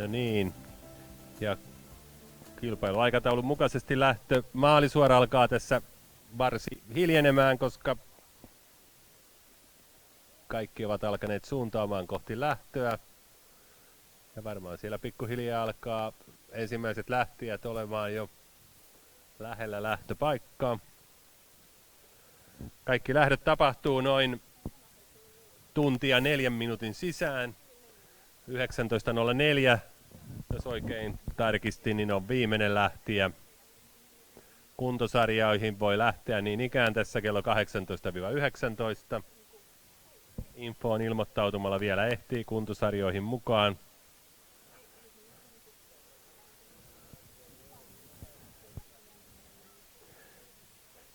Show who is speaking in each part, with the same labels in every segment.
Speaker 1: No niin. Ja kilpailuaikataulun mukaisesti lähtö maalisuora alkaa tässä varsin hiljenemään, koska kaikki ovat alkaneet suuntaamaan kohti lähtöä. Ja varmaan siellä pikkuhiljaa alkaa ensimmäiset lähtijät olemaan jo lähellä lähtöpaikkaa. Kaikki lähdöt tapahtuu noin tuntia 4 minuutin sisään. 19.04, jos oikein tarkistin, niin on viimeinen lähtijä. Kuntosarjoihin voi lähteä niin ikään tässä kello 18-19. Infoon ilmoittautumalla vielä ehtii kuntosarjoihin mukaan.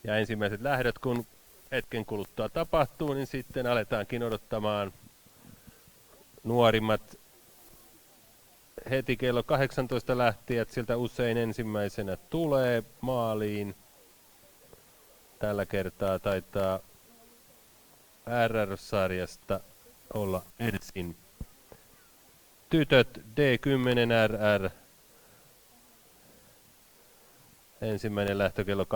Speaker 1: Ja ensimmäiset lähdöt, kun hetken kuluttua tapahtuu, niin sitten aletaankin odottamaan nuorimmat heti kello 18 lähtijät. Sieltä usein ensimmäisenä tulee maaliin. Tällä kertaa taitaa RR-sarjasta olla ensin tytöt D10 RR. Ensimmäinen lähtö kello 18.06.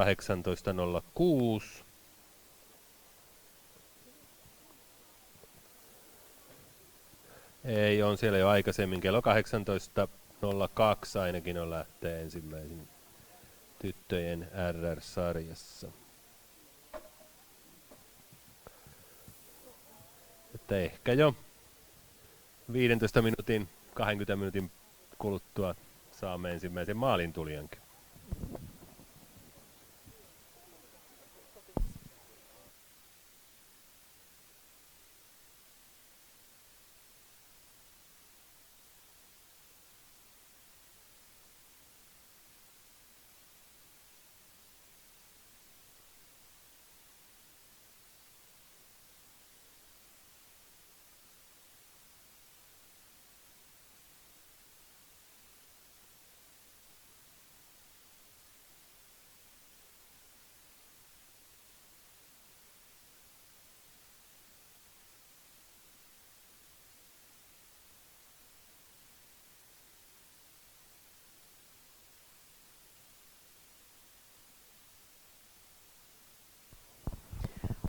Speaker 1: Ei, on siellä jo aikaisemmin. Kello 18.02 ainakin on lähtee ensimmäisen tyttöjen RR-sarjassa. Että ehkä jo 15 minuutin, 20 minuutin kuluttua saamme ensimmäisen maalintulijankin.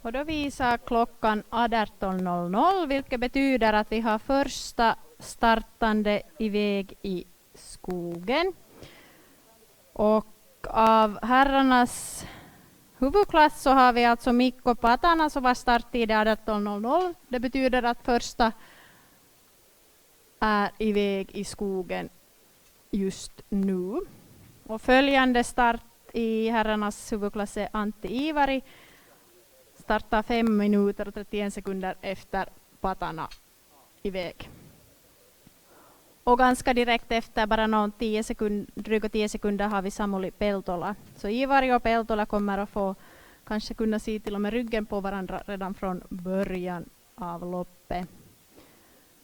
Speaker 2: Och då visar klockan 18.00, vilket betyder att vi har första startande iväg i skogen. Och av herrarnas huvudklass så har vi alltså Mikko Patana som var starttid 18.00. Det betyder att första är iväg i skogen just nu. Och följande start i herrarnas huvudklass är Antti Ivari. Startar 5 minuter och 31 sekunder efter Patana iväg. Och ganska direkt efter, bara dryga 10 sekunder, har vi Samuli Peltola. Så Ivari och Peltola kommer att få kanske kunna se till och med ryggen på varandra redan från början av loppet.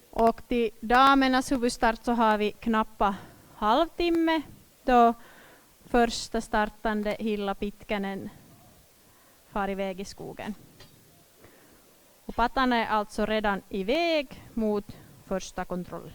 Speaker 2: Och till damernas huvudstart så har vi knappa halvtimme då första startande Hilla Pitkänen far iväg i skogen. Och Patana är alltså redan iväg mot första kontrollen.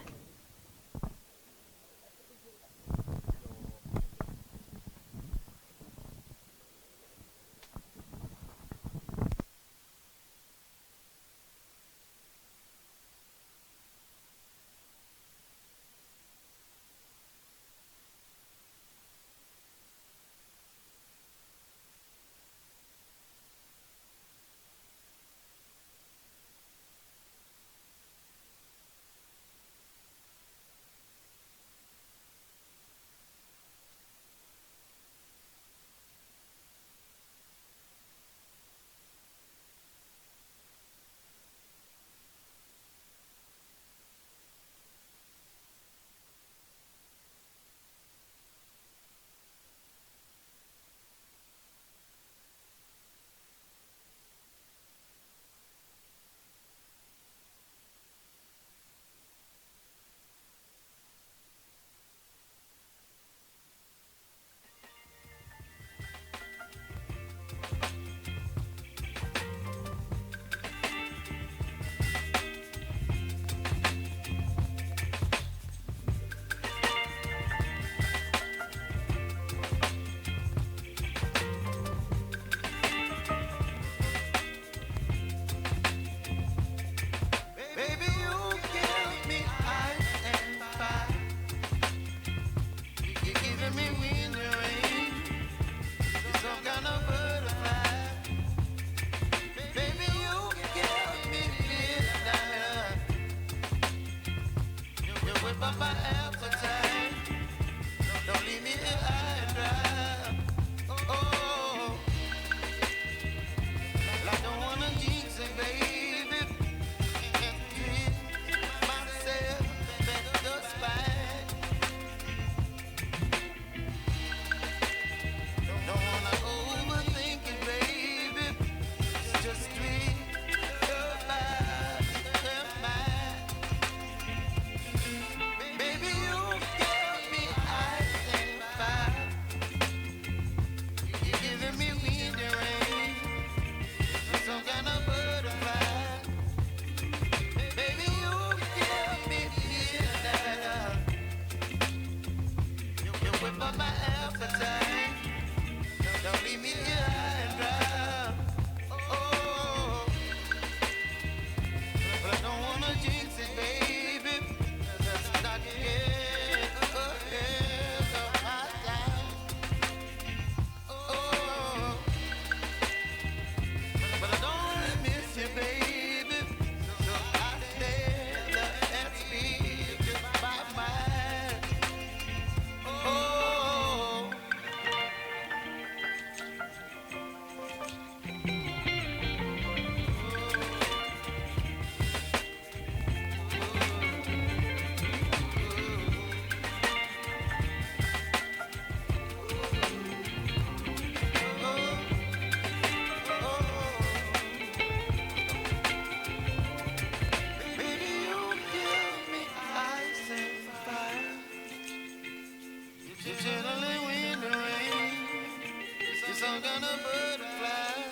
Speaker 3: some kind of butterfly.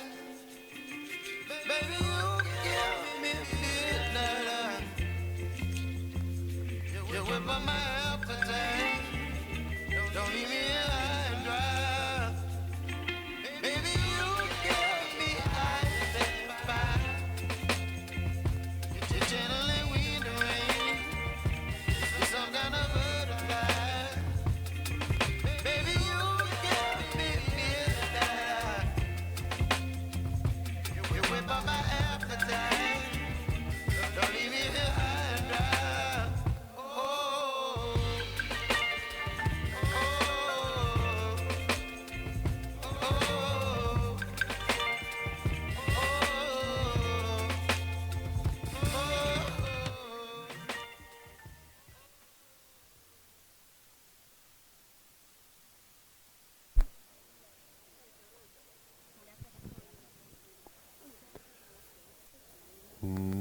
Speaker 3: Baby, you give me midnight. You whip up my appetite. Don't leave me high and dry. Baby, you give me ice and fire. You're gently wind and rain. You're some kind of butterfly. Baby, you give me midnight. You whip up my appetite. Don't leave me here high and dry. Oh,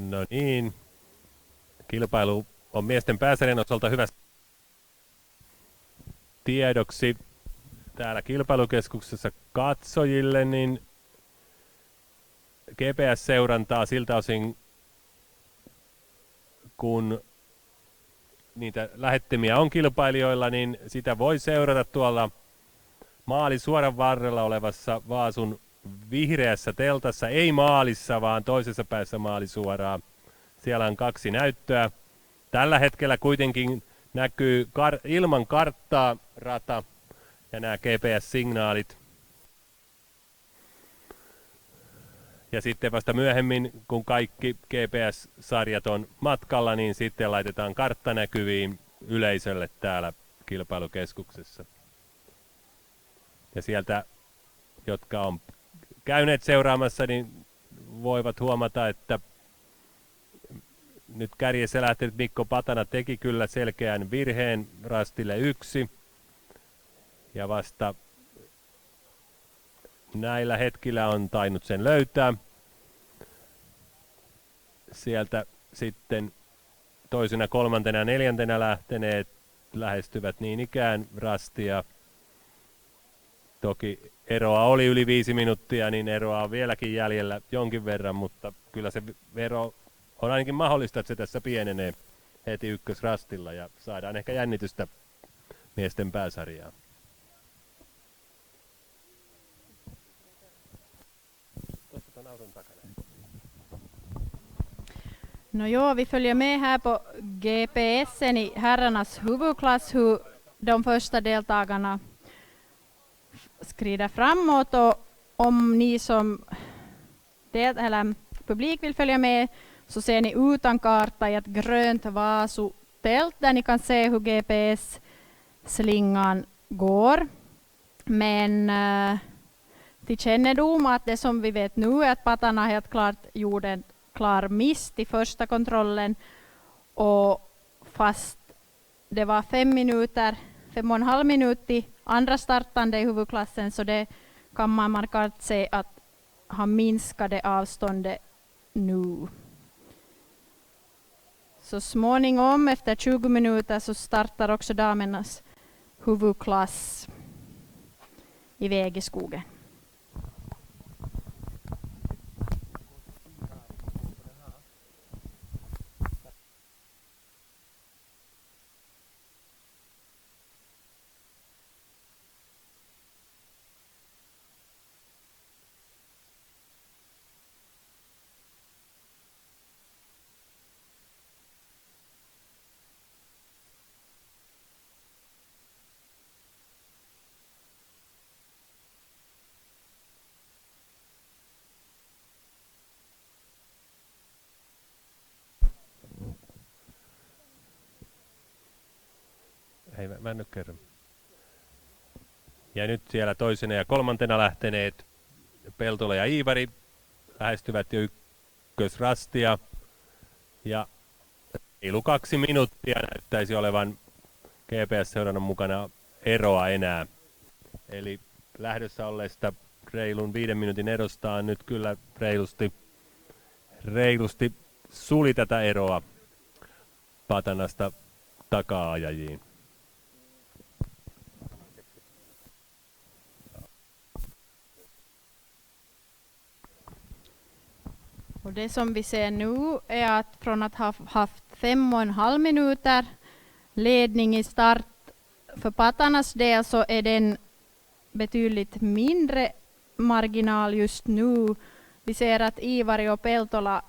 Speaker 1: No niin. Kilpailu on miesten pääsarjan osalta hyvä tiedoksi täällä kilpailukeskuksessa katsojille, niin GPS-seurantaa siltä osin, kun niitä lähettimiä on kilpailijoilla, niin sitä voi seurata tuolla maalisuoran varrella olevassa Vaasun vihreässä teltassa, ei maalissa, vaan toisessa päässä maalisuoraa. Siellä on 2 näyttöä. Tällä hetkellä kuitenkin näkyy ilman karttaa rata ja nämä GPS-signaalit. Ja sitten vasta myöhemmin, kun kaikki GPS-sarjat on matkalla, niin sitten laitetaan kartta näkyviin yleisölle täällä kilpailukeskuksessa. Ja sieltä, jotka on käyneet seuraamassa, niin voivat huomata, että nyt kärjessä lähtenyt Mikko Patana teki kyllä selkeän virheen rastille 1. Ja vasta näillä hetkillä on tainnut sen löytää. Sieltä sitten toisena, 3. ja 4. lähteneet lähestyvät niin ikään rastia. Toki eroa oli yli 5 minuuttia, niin eroa on vieläkin jäljellä jonkin verran, mutta kyllä se ero on ainakin mahdollista, että se tässä pienenee heti ykkösrastilla ja saadaan ehkä jännitystä miesten pääsarjaan.
Speaker 2: No ja, vi följer med här på GPSen i herrarnas huvudklass hur de första deltagarna skrider framåt, och om ni som publik vill följa med så ser ni utan karta i ett grönt Vasu-tält där ni kan se hur GPS-slingan går. Men till kännedom att det som vi vet nu är att Patana helt klart gjorde en klar miss i första kontrollen, och fast det var 5,5 minuter i andra startande i huvudklassen, så det kan man markant se att han minskade avståndet nu. Så småningom efter 20 minuter så startar också damernas huvudklass iväg i skogen.
Speaker 1: Hei, mä en nyt kerro. Ja nyt siellä toisena ja 3. lähteneet Peltola ja Iivari lähestyvät jo ykkösrastia. Ja reilu 2 minuuttia näyttäisi olevan GPS-seurannan mukana eroa enää. Eli lähdössä olleesta reilun 5 minuutin erosta on nyt kyllä reilusti suli tätä eroa Patanasta taka-ajajiin.
Speaker 2: Och det som vi ser nu är att från att ha haft 5,5 minuter ledning i start för pattarnas del så är den betydligt mindre marginal just nu. Vi ser att Ivari och Peltola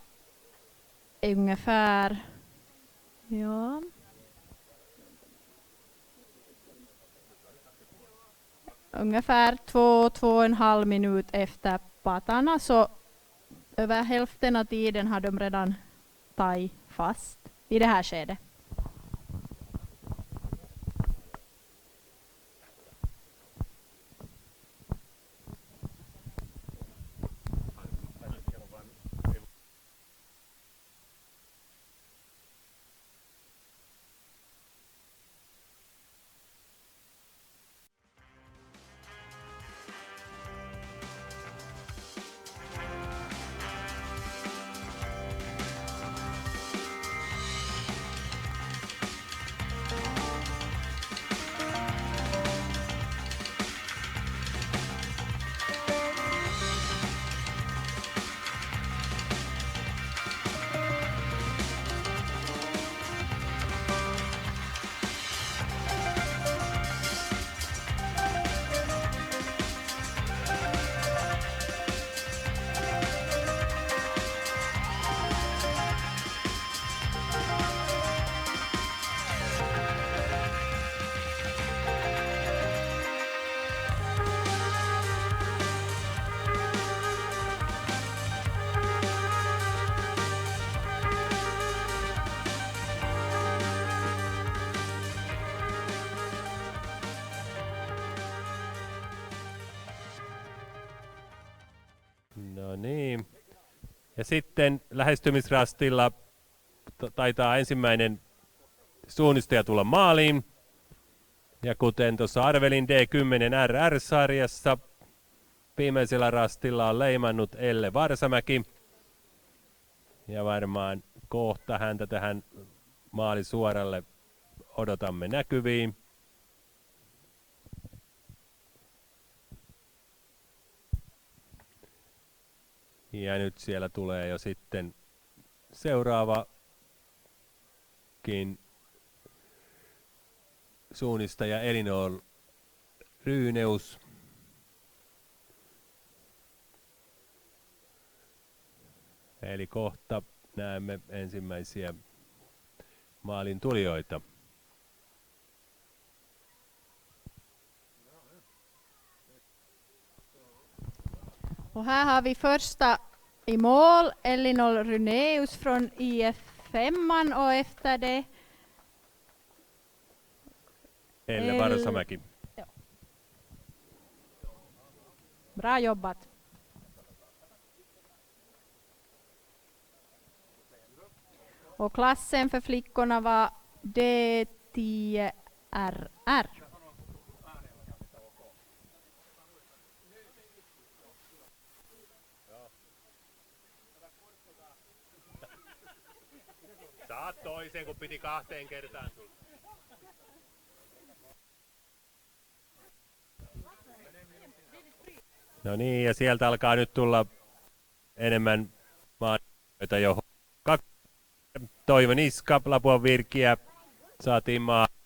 Speaker 2: är ungefär ungefär 2,5 minut efter pattarna, så över hälften av tiden har de redan tagit fast i det här skedet.
Speaker 1: No niin. Ja sitten lähestymisrastilla taitaa ensimmäinen suunnistaja tulla maaliin. Ja kuten tuossa arvelin D10 RR-sarjassa, viimeisellä rastilla on leimannut Elle Varsamäki. Ja varmaan kohta häntä tähän maalisuoralle odotamme näkyviin. Ja nyt siellä tulee jo sitten seuraavakin suunnistaja Elinor Ryyneus. Eli kohta näemme ensimmäisiä maalin tulijoita.
Speaker 2: Och här har vi första i mål, Elinor Rynneus från IF5 och efter det
Speaker 1: Elle Varsamäki.
Speaker 2: Bra jobbat. Och klassen för flickorna var D10 RR.
Speaker 1: Saat toisen, kun piti 2 kertaan tulla. No niin, ja sieltä alkaa nyt tulla enemmän maanjoita jo. Toivo Niska, Lapuan Virkiä saatiin maaliin.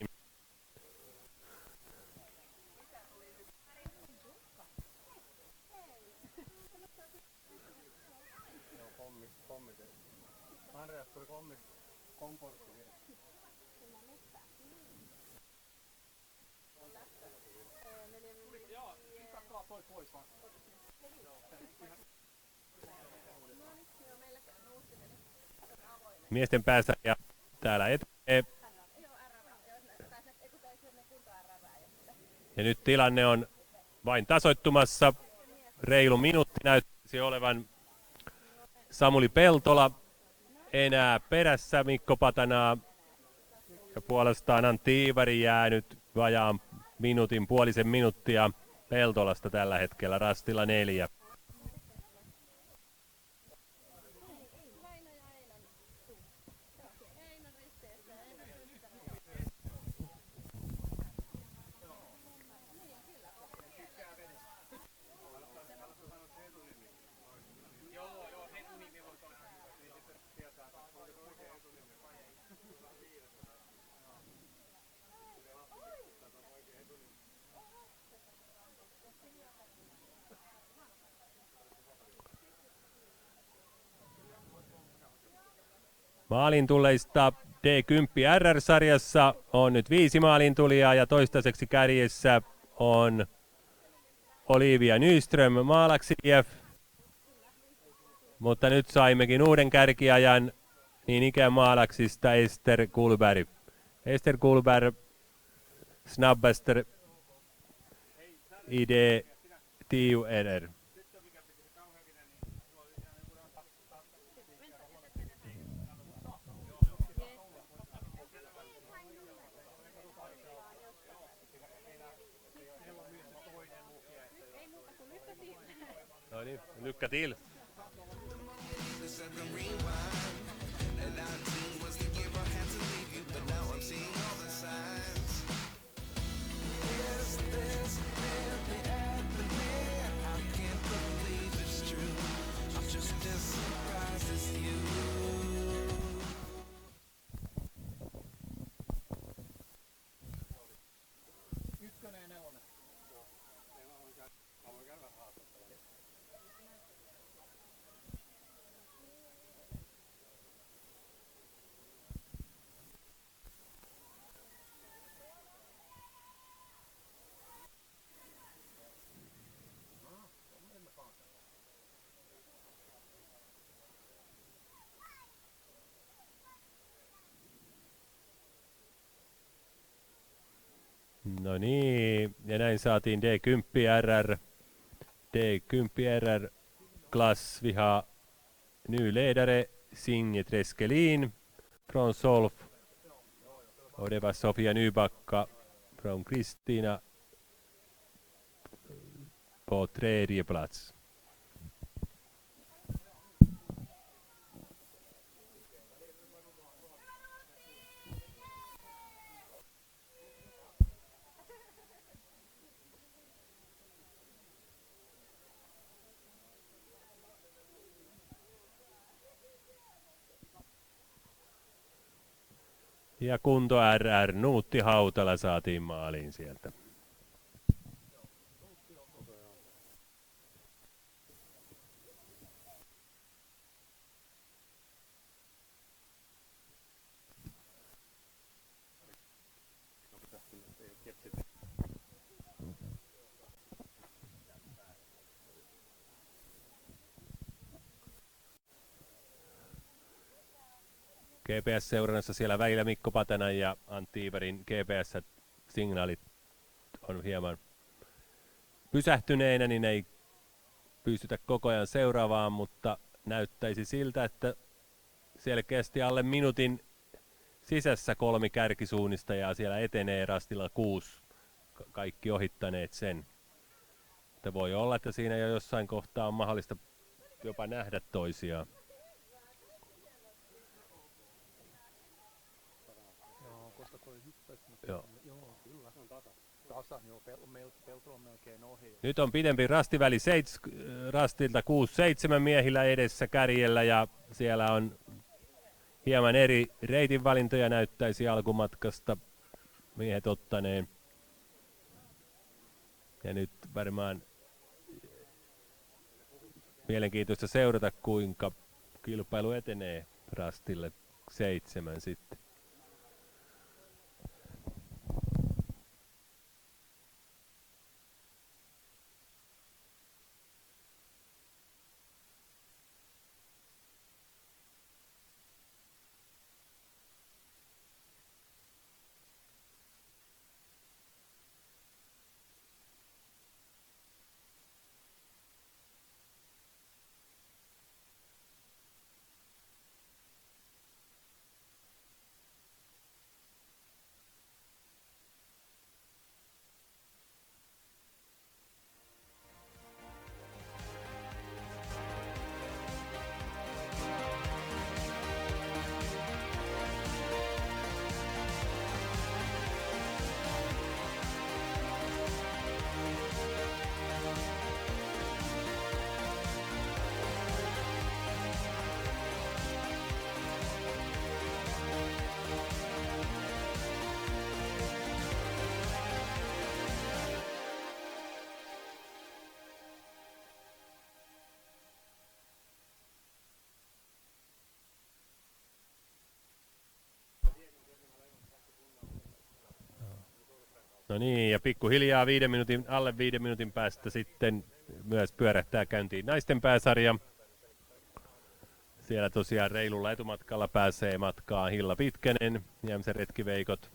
Speaker 1: Miesten päässä ja täällä etenee. Ja nyt tilanne on vain tasoittumassa. Reilu minuutti näyttäisi olevan Samuli Peltola enää perässä Mikko Patanaa. Ja puolestaan Antti Iivari jää nyt vajaan minuutin, puolisen minuuttia Peltolasta tällä hetkellä rastilla 4. Maalin tulleista D10 RR-sarjassa on nyt 5 maalintulijaa ja toistaiseksi kärjessä on Olivia Nyström Maalaksijef. Mutta nyt saimmekin uuden kärkiajan niin ikään Maalaksista Ester Kullberg. Ester Kullberg snabbaste i det 10 RR. No niin, lycka till. No niin, ja näin saatiin D10 RR. D10 RR klass. Vi har ny ledare Signe Treskelin från Solf. Och det var Sofia Nybacka från Kristina på tredje plats. Ja Kunto RR, Nuutti Hautala saatiin maaliin sieltä. GPS-seurannassa siellä välillä Mikko Patanan ja Antti Iivarin GPS-signaalit on hieman pysähtyneinä, niin ei pystytä koko ajan seuraavaan, mutta näyttäisi siltä, että selkeästi alle minuutin sisässä 3 kärkisuunnista ja siellä etenee rastilla 6, kaikki ohittaneet sen. Että voi olla, että siinä jo jossain kohtaa on mahdollista jopa nähdä toisiaan. Joo. Nyt on pidempi rastiväli rastilta 6-7 miehillä edessä kärjellä ja siellä on hieman eri reitinvalintoja näyttäisi alkumatkasta miehet ottaneen. Ja nyt varmaan mielenkiintoista seurata kuinka kilpailu etenee rastille 7 sitten. No niin, ja pikkuhiljaa alle 5 minuutin päästä sitten myös pyörähtää käyntiin naisten pääsarja. Siellä tosiaan reilulla etumatkalla pääsee matkaan Hilla Pitkänen, Jämsän retkiveikot.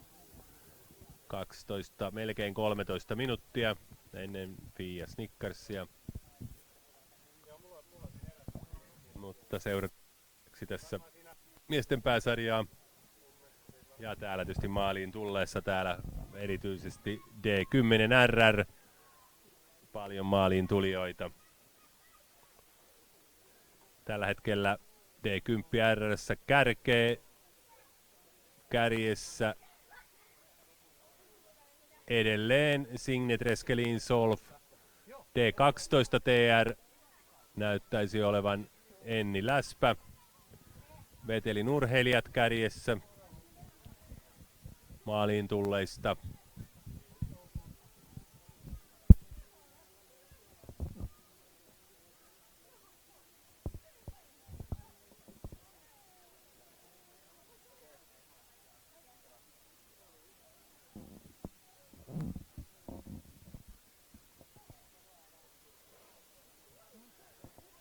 Speaker 1: 12, melkein 13 minuuttia ennen Fia Snickersia. Mutta seuraavaksi tässä miesten pääsarjaa. Ja täällä tietysti maaliin tulleessa täällä erityisesti D10 RR. Paljon maaliin tulijoita. Tällä hetkellä D10 RR:ssä kärjessä edelleen Signe Treskelin Solf. D12 TR näyttäisi olevan Enni Läspä. Vetelin urheilijat kärjessä maaliin tulleista.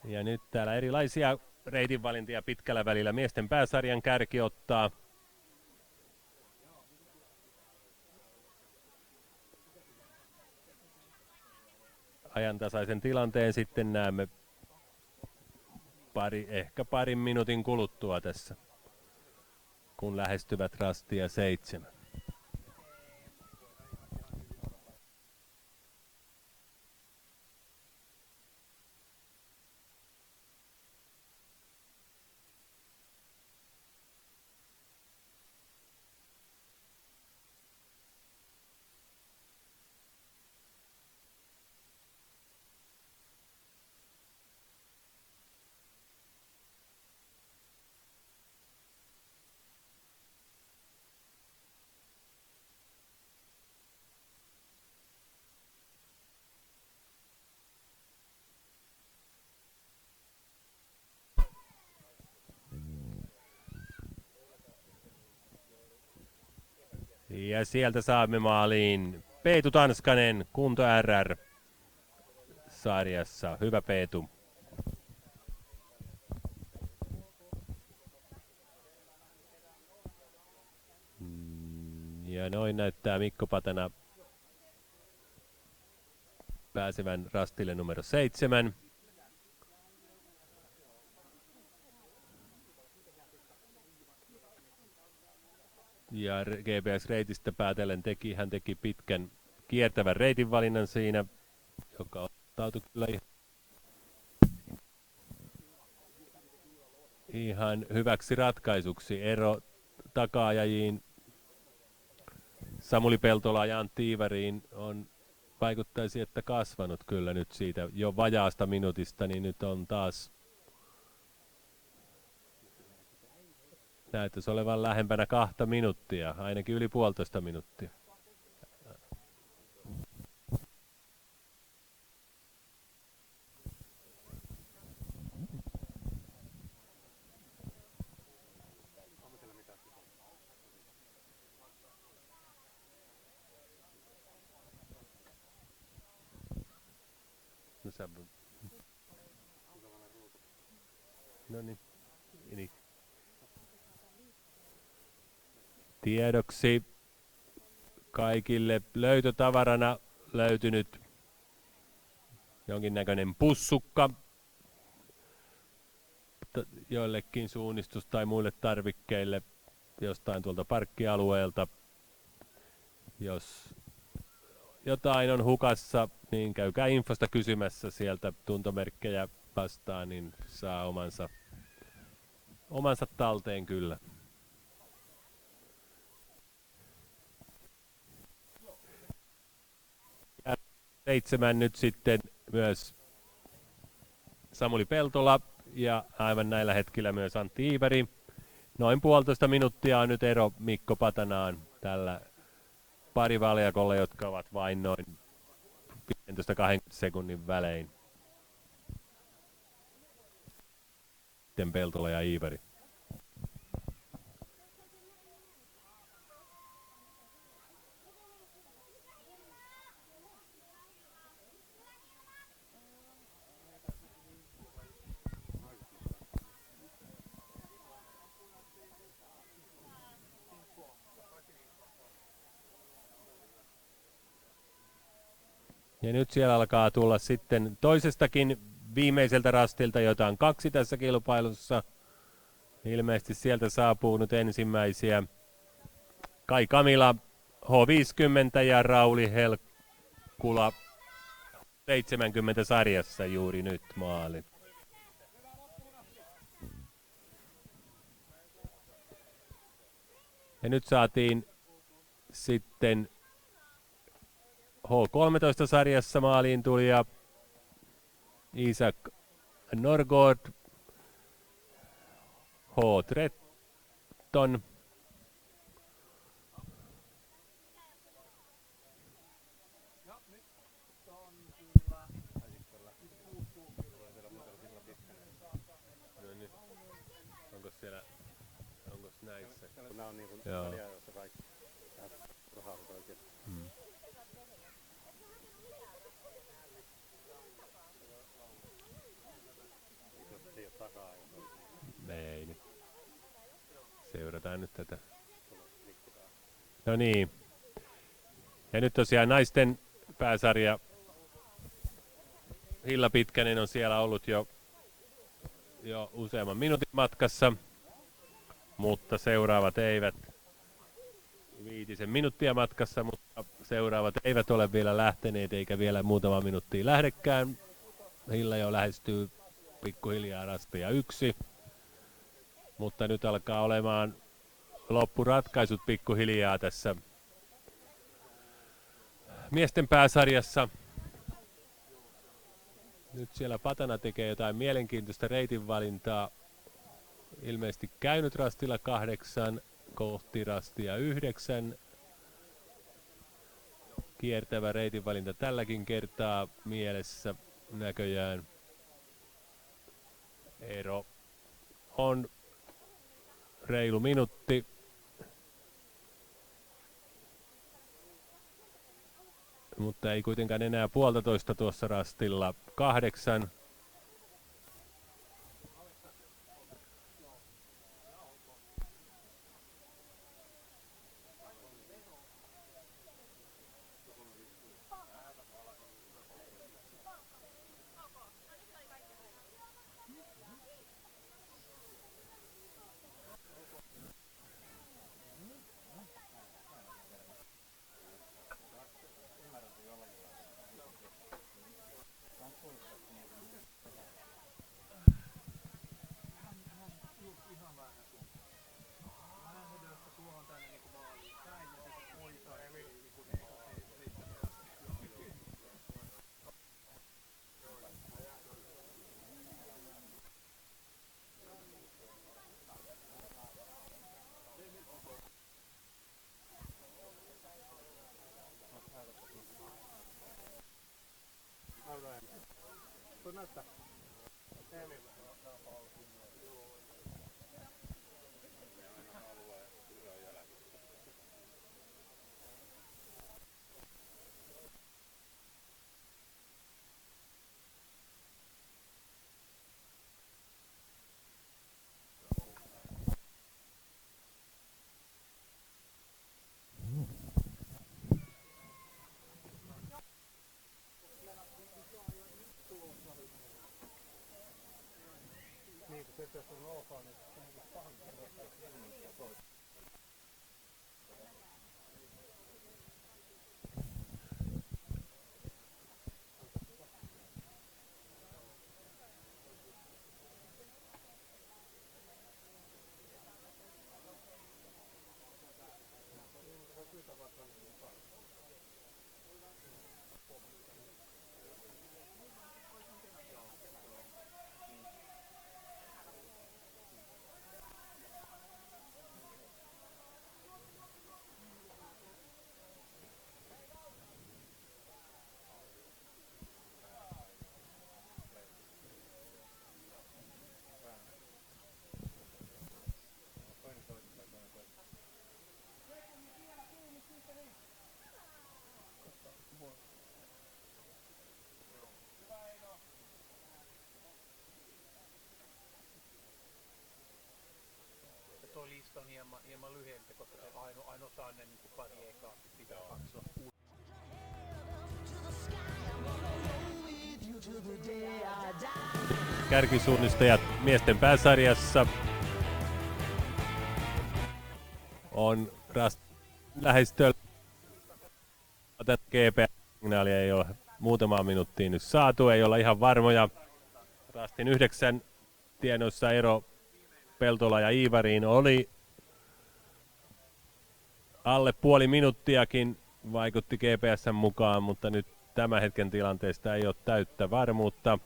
Speaker 1: Ja nyt täällä erilaisia reitinvalintoja pitkällä välillä. Miesten pääsarjan kärki ottaa ajantasaisen tilanteen. Sitten näemme ehkä parin minuutin kuluttua tässä, kun lähestyvät rastia 7. Ja sieltä saamme maaliin Peetu Tanskanen, Kunto RR sarjassa. Hyvä Peetu. Ja noin näyttää Mikko Patana pääsevän rastille numero 7. Ja GPS-reitistä päätellen hän teki pitkän kiertävän reitinvalinnan siinä, joka ottautui kyllä ihan hyväksi ratkaisuksi. Ero taka-ajajiin Samuli Peltola ja Antti Iivariin vaikuttaisi, että kasvanut kyllä nyt siitä jo vajaasta minuutista, niin nyt on taas näyttäisi olevan lähempänä 2 minuuttia, ainakin yli 1,5 minuuttia. No niin. Tiedoksi kaikille löytötavarana löytynyt jonkinnäköinen pussukka joillekin suunnistus- tai muille tarvikkeille jostain tuolta parkkialueelta. Jos jotain on hukassa, niin käykää infosta kysymässä sieltä tuntomerkkejä vastaan, niin saa omansa talteen kyllä. Ja 7 nyt sitten myös Samuli Peltola ja aivan näillä hetkillä myös Antti Iiväri. Noin 1,5 minuuttia on nyt ero Mikko Patanaan tällä parivaljakolla, jotka ovat vain noin 15-20 sekunnin välein. Sitten Peltola ja Iiväri. Ja nyt siellä alkaa tulla sitten toisestakin viimeiseltä rastilta, jota on 2 tässä kilpailussa. Ilmeisesti sieltä saapuu nyt ensimmäisiä. Kai Kamila H50 ja Rauli Helkkula 70 sarjassa juuri nyt maalin. Ja nyt saatiin sitten H13 sarjassa maaliin tuli ja Isak Norgård, H13. Onko siellä, onko näissä?
Speaker 4: Nämä on niin kuin
Speaker 1: Joo.
Speaker 4: väliä, jossa kaikki rahaavat oikein. Jos ei ole takaa,
Speaker 1: Ei nyt. Seurataan nyt tätä. No niin. Ja nyt tosiaan naisten pääsarja. Hilla Pitkänen on siellä ollut jo useamman minuutin matkassa, mutta seuraavat eivät 5 minuuttia matkassa, mutta seuraavat eivät ole vielä lähteneet eikä vielä muutama minuuttia lähdekään. Hilla jo lähestyy pikkuhiljaa rastia 1, mutta nyt alkaa olemaan loppuratkaisut pikkuhiljaa tässä miesten pääsarjassa. Nyt siellä Patana tekee jotain mielenkiintoista reitinvalintaa. Ilmeisesti käynyt rastilla 8, kohti rastia 9. Kiertävä reitinvalinta tälläkin kertaa mielessä näköjään. Ero on reilu minuutti. Mutta ei kuitenkaan enää 1,5 tuossa rastilla. 8.
Speaker 5: Tuo lista on hieman lyhyempi, koska se ainoastaan ne niin pari ekaa pitää katsoa.
Speaker 1: kärkisuunnistajat miesten pääsarjassa on lähestöllä. GPS-signaalia ei ole muutamaa minuuttia nyt saatu, ei olla ihan varmoja. Rastin 9 tienoissa ero Peltola ja Iivariin oli alle puoli minuuttiakin, vaikutti GPS:n mukaan, mutta nyt tämän hetken tilanteesta ei ole täyttä varmuutta.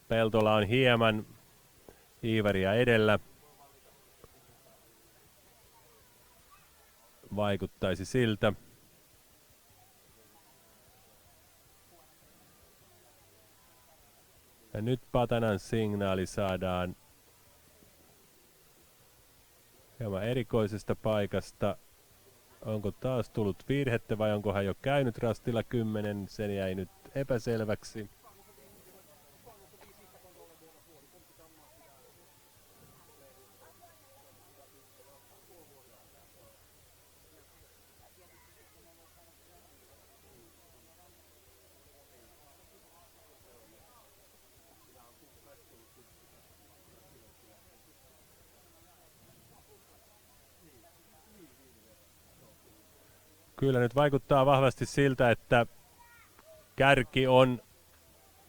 Speaker 1: Peltola on hieman Iivaria edellä. Vaikuttaisi siltä. Ja nyt Patanan signaali saadaan hieman erikoisesta paikasta. Onko taas tullut virhettä vai onko hän jo käynyt rastilla 10? Sen jäi nyt epäselväksi. Kyllä nyt vaikuttaa vahvasti siltä, että kärki on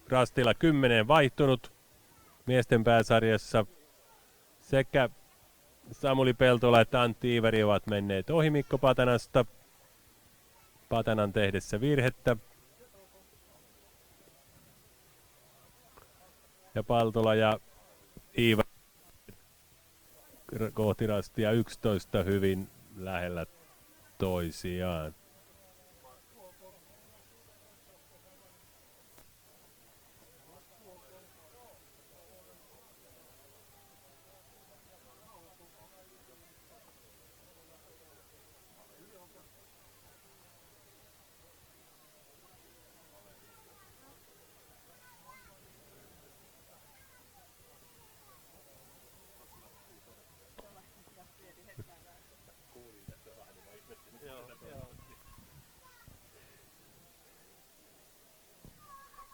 Speaker 1: rastilla 10 vaihtunut miesten pääsarjassa. Sekä Samuli Peltola että Antti Iivari ovat menneet ohi Mikko Patanasta Patanan tehdessä virhettä. Ja Peltola ja Iivari kohti rastia 11 hyvin lähellä toisiaan.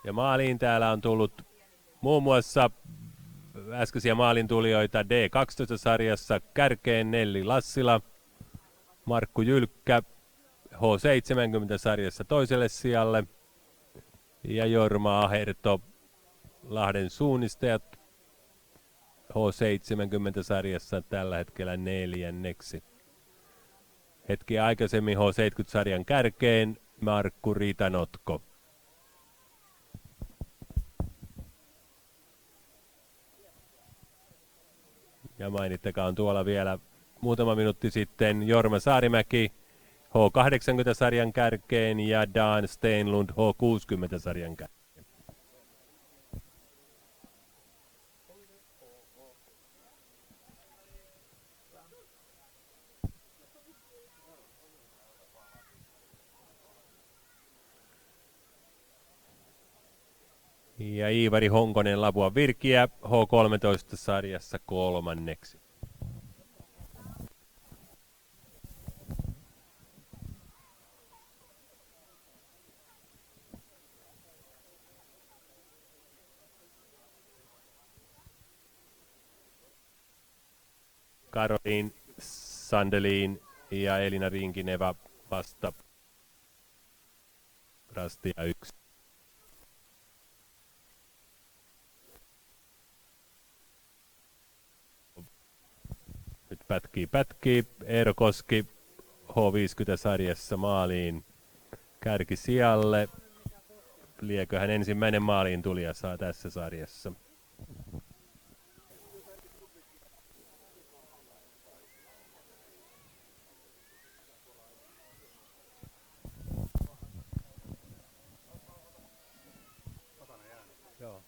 Speaker 1: Ja maaliin täällä on tullut muun muassa äskeisiä maalintulijoita D12-sarjassa kärkeen Nelli Lassila, Markku Jylkkä H70-sarjassa toiselle sijalle ja Jorma Aherto Lahden suunnistajat H70-sarjassa tällä hetkellä 4. Hetki aikaisemmin H70-sarjan kärkeen Markku Ritanotko. Ja mainittakaan tuolla vielä muutama minuutti sitten Jorma Saarimäki H80-sarjan kärkeen ja Dan Steinlund H60-sarjan kärkeen. Ja Iivari Honkonen Lapua Virkiä H13-sarjassa 3. Karoliin Sandelin ja Elina Rinkineva vasta rastia 1. Nyt pätkii. Eero Koski H50-sarjassa maaliin kärkisijalle. Lieköhän ensimmäinen maaliin tulija saa tässä sarjassa. Joo.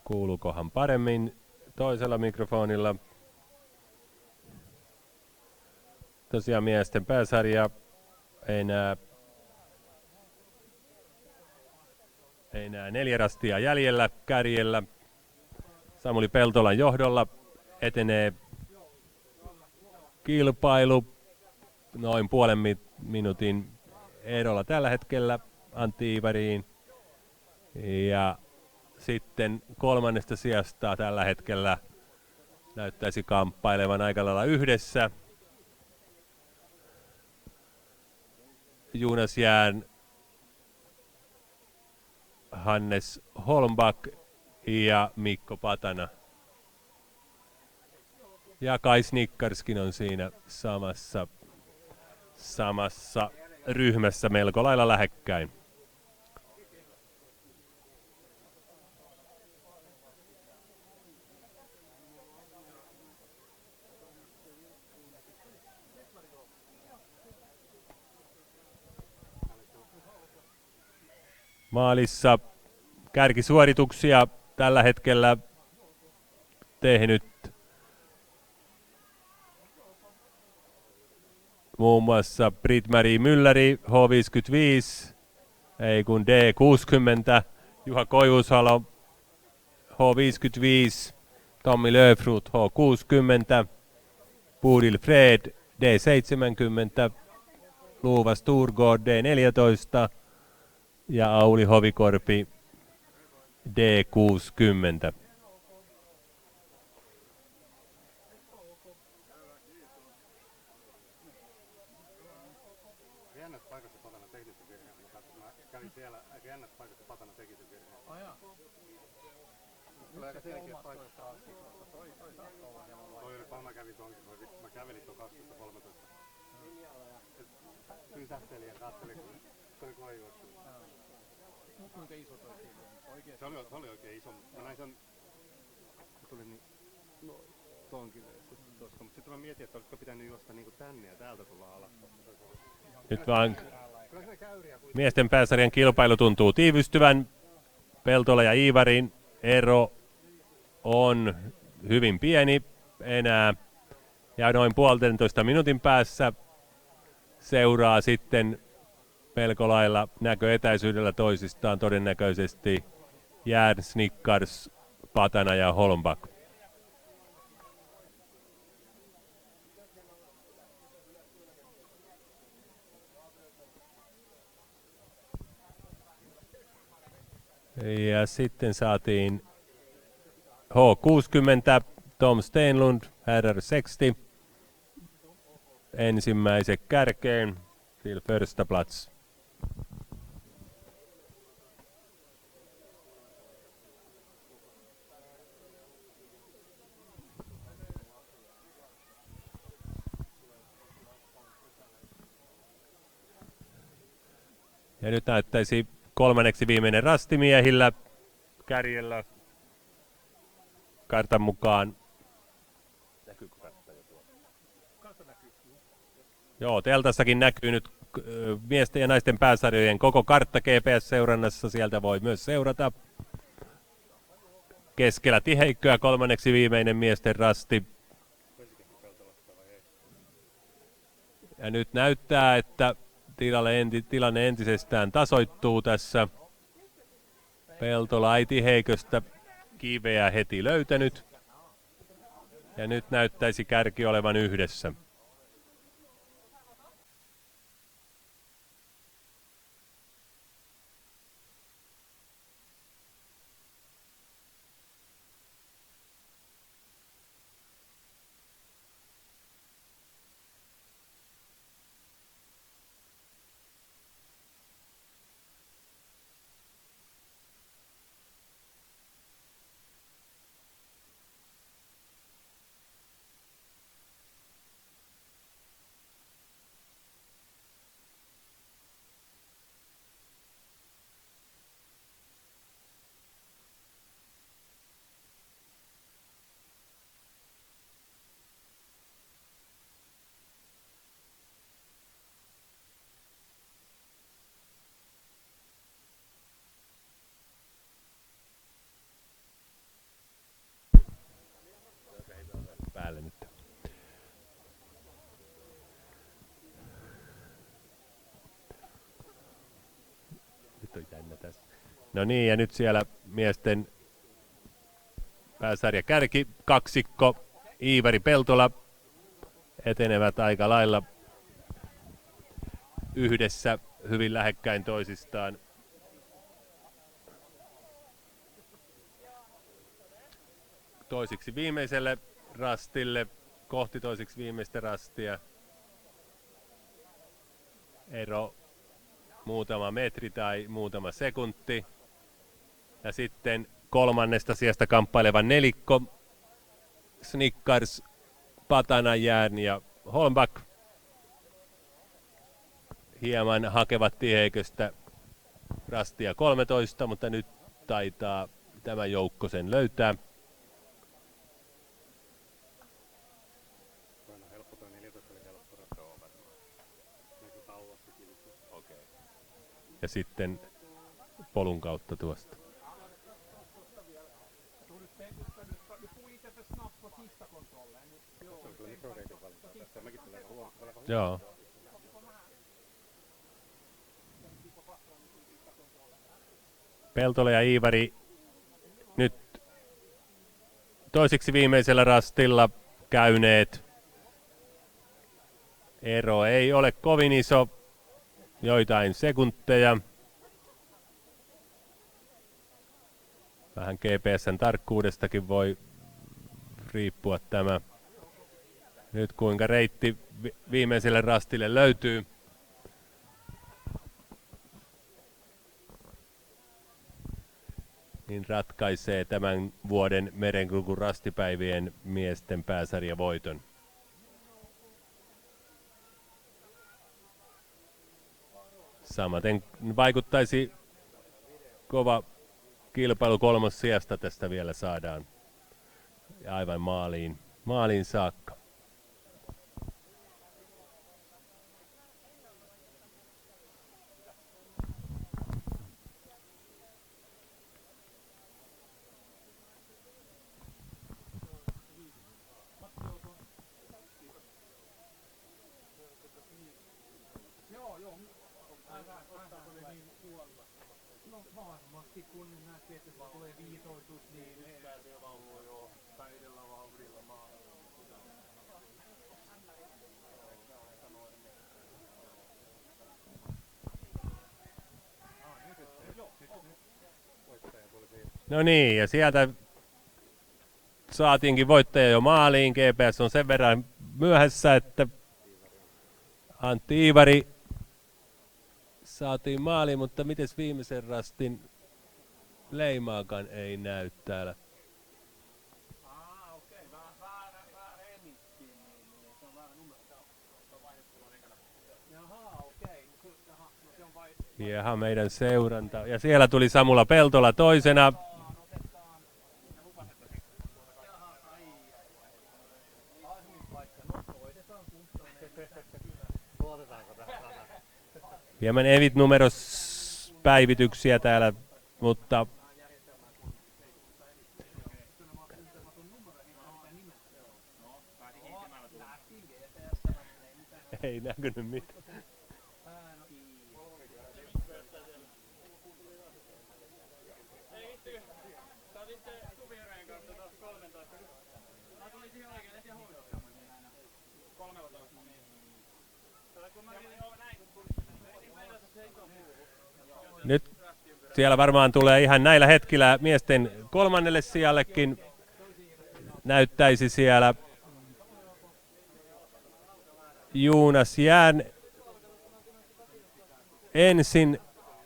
Speaker 1: Kuuluukohan paremmin toisella mikrofonilla? Tosiaan miesten pääsarja enää enää 4 rastia jäljellä kärjellä. Samuli Peltolan johdolla etenee kilpailu noin puolen minuutin erolla tällä hetkellä Antti Iivariin. Ja sitten 3. sijasta tällä hetkellä näyttäisi kamppailevan aika lailla yhdessä Jonas Jään, Hannes Holmback ja Mikko Patana. Ja Kai Snickarskin on siinä samassa ryhmässä melko lailla lähekkäin. Maalissa kärkisuorituksia tällä hetkellä tehnyt muun muassa Britt-Marie Mülleri H55, ei kun D60, Juha Koivushalo H55, Tommi Löfroth H60, Bodil Fred D70, Luva Sturgård D14 ja Auli Hovikorpi D60.
Speaker 4: Jännät paikassa Patana teki sen virheen. Mä kävin siellä, aika jännät paikassa Patana teki sen virheen. Tulee aika selkeä paikka. Toi oli paha, mä kävin tonkin. Mä kävelin ton 12-13. Pysähtelin ja katselin, kun se oli koijuossa.
Speaker 5: Kuinka iso toi oikein?
Speaker 4: Se oli oikein iso. Mä näin sen, se tuli niin, no tonkin tosta. Mutta sitten mä mietin, että olisiko pitänyt juosta niinku tänne ja täältä tulla alas.
Speaker 1: Nyt vaan miesten pääsarjan kilpailu tuntuu tiivistyvän. Peltola ja Iivarin ero on hyvin pieni enää. Ja noin 1,5 minuutin päässä seuraa sitten melko lailla näköetäisyydellä toisistaan todennäköisesti Jään, Snickars, Patana ja Holmback. Ja sitten saatiin H60, Tom Stenlund, RR60 ensimmäisen kärkeen, till första plats. Ja nyt näyttäisi 3. viimeinen rastimiehillä kärjellä kartan mukaan. Näkyykö kartta jo tuolla?
Speaker 5: Kartta näkyy.
Speaker 1: Joo, teltassakin näkyy nyt miesten ja naisten pääsarjojen koko kartta GPS-seurannassa. Sieltä voi myös seurata. Keskellä tiheikköä 3. viimeinen miesten rasti. Ja nyt näyttää, että tilanne entisestään tasoittuu tässä. Peltola ei tiheiköstä kiveä heti löytänyt. Ja nyt näyttäisi kärki olevan yhdessä. No niin, ja nyt siellä miesten pääsarja kärki kaksikko Iivari Peltola etenevät aika lailla yhdessä hyvin lähekkäin toisistaan. Toisiksi viimeiselle rastille, kohti toisiksi viimeistä rastia. Ero muutama metri tai muutama sekunti. Ja sitten kolmannesta sijasta kamppaileva nelikko, Snickers, Patanajään ja Holmback. Hieman hakevat tieheiköstä rastia 13, mutta nyt taitaa tämä joukko sen löytää.
Speaker 4: Toinen on helppo, toi 14 oli helppo rattaa varmaan. Näkyy kauas se kilpailu.
Speaker 1: Okay. Ja sitten polun kautta tuosta.
Speaker 4: Se on kyllä mikroreitin valinta tässä. Mäkin tulee huomattavasti.
Speaker 1: Joo. Peltola ja Iivari nyt toiseksi viimeisellä rastilla käyneet. Ero ei ole kovin iso, joitain sekunteja. Vähän GPS:n tarkkuudestakin voi riippua tämä. Nyt kuinka reitti viimeiselle rastille löytyy. Niin ratkaisee tämän vuoden Merenkurkun rastipäivien miesten pääsarjavoiton. Samaten vaikuttaisi kova kilpailu kolmossijasta tästä vielä saadaan. Ja aivan maaliin saakka.
Speaker 5: No varmasti kun näkee, että se tulee viitoitus, niin pääsee vaunuun jo täydellä vauhdilla maahan.
Speaker 1: No niin, ja sieltä saatiinkin voittaja jo maaliin. GPS on sen verran myöhässä, että Antti Iivari saatiin maaliin, mutta mites viimeisen rastin leimaakaan ei näy täällä. Jaha, meidän seuranta. Ja siellä tuli Samula Peltola toisena. Hieman Evit-numerospäivityksiä täällä, mutta ei näkynyt mitään. Nyt siellä varmaan tulee ihan näillä hetkillä miesten kolmannelle sijallekin. Näyttäisi siellä Jonas Jään ensin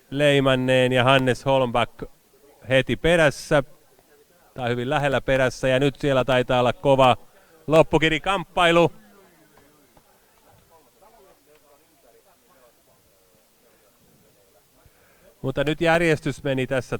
Speaker 1: leimanneen ja Hannes Holmback heti perässä, tai hyvin lähellä perässä, ja nyt siellä taitaa olla kova loppukirikamppailu. Mutta nyt järjestys meni tässä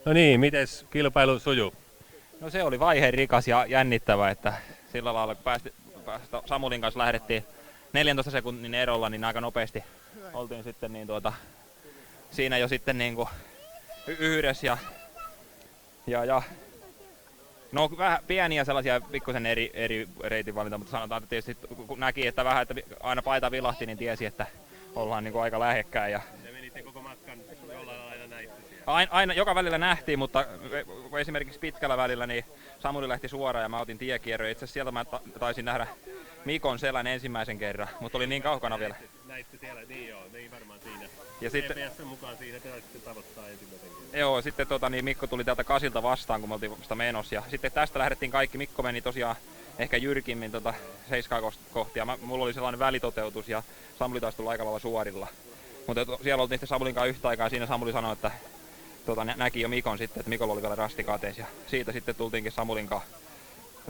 Speaker 1: No niin, mites kilpailu sujuu?
Speaker 6: No se oli vaiherikas ja jännittävä, että sillä lailla kun Samulin kanssa lähdettiin 14 sekunnin erolla, niin aika nopeasti oltiin sitten niin siinä jo sitten niin kuin yhdessä ja no vähän pieniä sellaisia pikkusen eri reitin valinta, mutta sanotaan, että tietysti kun näki, että vähän että aina paita vilahti, niin tiesi, että ollaan niin kuin aika lähekkäin. Ja
Speaker 1: Te menitte koko matkan jollain lailla näitte siellä.
Speaker 6: aina joka välillä nähtiin, mutta esimerkiksi pitkällä välillä niin Samuli lähti suoraan ja mä otin tiekierron. Itse asiassa sieltä mä taisin nähdä Mikon selän ensimmäisen kerran, mutta oli niin kaukana vielä.
Speaker 1: Näitte siellä, niin joo, niin varmaan siinä.
Speaker 6: Ja sitten,
Speaker 1: GPS:n mukaan siinä te olisitte tavoittaa ensimmäisen kerran.
Speaker 6: joo, sitten niin Mikko tuli täältä kasilta vastaan, kun me oltiin vasta menossa. Ja sitten tästä lähdettiin kaikki. Mikko meni tosiaan ehkä jyrkimmin 7 kohti. Ja mulla oli sellainen välitoteutus ja Samuli taisi tulla aika lailla suorilla. Mutta siellä oltiin sitten Samulin kanssa yhtä aikaa. Siinä Samuli sanoi, että näki jo Mikon sitten, että Mikolla oli vielä rastikateessa. Ja siitä sitten tultiinkin Samulin kanssa.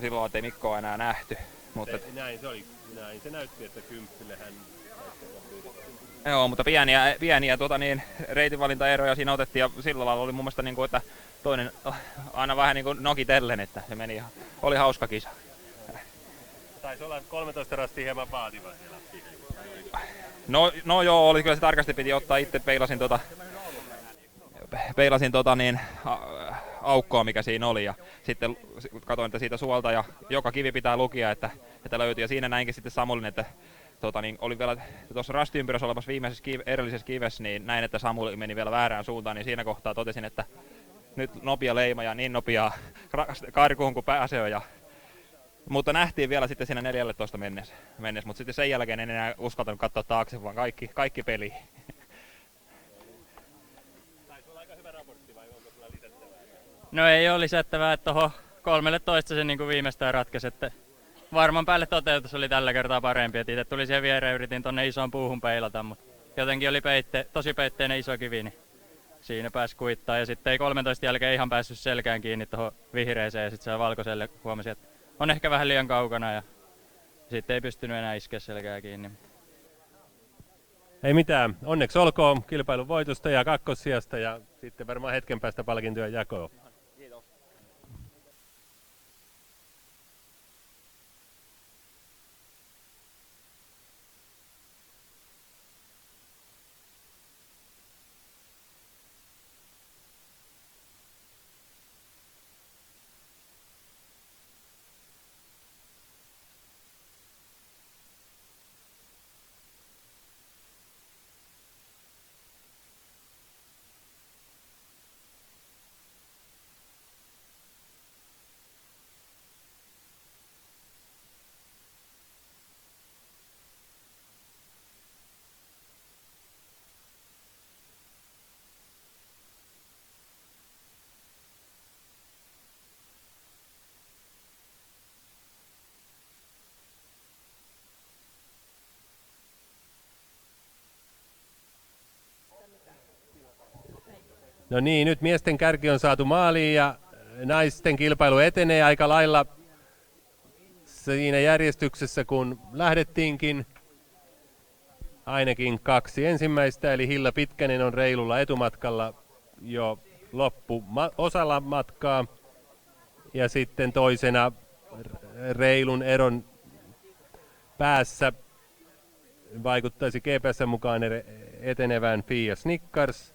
Speaker 6: Silloin ettei Mikkoa enää nähty. Mutta
Speaker 1: Näin se oli. Näin se näytti, että kymppille hän
Speaker 6: joo, mutta pieniä reitinvalintaeroja siinä otettiin ja sillä lailla oli mun mielestä niin kuin, että toinen aina vähän niin kuin nokitellen, että se meni oli hauska kisa.
Speaker 1: taisi olla 13 rastia hieman vaativa siellä.
Speaker 6: No joo, oli kyllä se tarkasti piti ottaa itse peilasin aukkoa mikä siinä oli ja sitten katsoin, että siitä suolta ja joka kivi pitää lukia, että löytyi ja siinä näinkin sitten Samulin, että oli vielä tuossa rastiympyrässä olevassa viimeisessä edellisessä kivessä, niin näin, että Samuli meni vielä väärään suuntaan, niin siinä kohtaa totesin, että nyt nopea leima ja niin nopeaa karkuun kuin pääsee. Mutta nähtiin vielä sitten siinä 14 mennessä, mutta sitten sen jälkeen en enää uskaltanut katsoa taakse, vaan kaikki peli.
Speaker 1: Taisi olla aika hyvä raportti vai onko sulla lisättävää?
Speaker 7: No ei ole lisättävää, että 13 se niin kuin viimeistään ratkesi, että varmaan päälle toteutus oli tällä kertaa parempi, että itse tuli siihen viereen, yritin tonne isoon puuhun peilata, mutta jotenkin oli tosi peitteinen iso kivi, niin siinä pääsi kuittaa ja sitten ei 13 jälkeen ihan päässyt selkään kiinni tuohon vihreeseen ja sitten se valkoiselle huomasi, että on ehkä vähän liian kaukana ja sitten ei pystynyt enää iskeä selkää kiinni.
Speaker 1: Ei mitään, onneksi olkoon kilpailun voitosta ja kakkossijasta ja sitten varmaan hetken päästä palkintojen jakoon. No niin, nyt miesten kärki on saatu maaliin ja naisten kilpailu etenee aika lailla siinä järjestyksessä, kun lähdettiinkin. Ainakin 2 ensimmäistä, eli Hilla Pitkänen on reilulla etumatkalla jo osalla matkaa. Ja sitten toisena reilun eron päässä vaikuttaisi GPS:n mukaan etenevään Fia Snickars.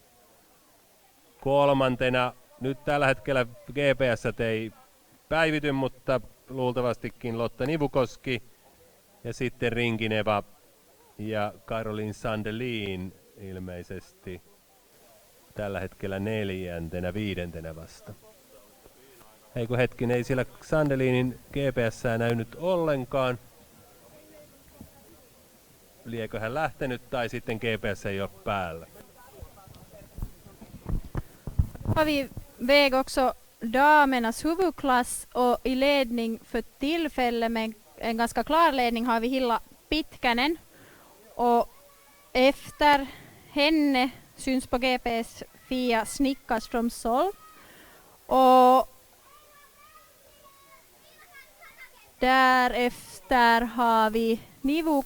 Speaker 1: Kolmantena, nyt tällä hetkellä GPS ei päivity, mutta luultavastikin Lotta Nivukoski. Ja sitten Rinkineva ja Caroline Sandelin ilmeisesti tällä hetkellä 4., 5. vasta. Eikö hetkin, ei siellä Sandelinin GPS:ää näy nyt ollenkaan. Liekö hän lähtenyt tai sitten GPS ei ole päällä.
Speaker 2: Har vi väg också damernas huvudklass och i ledning för tillfället med en ganska klar ledning har vi Hilla Pitkänen och efter henne syns på GPS Fia Snickars från Sol och därefter har vi Nivu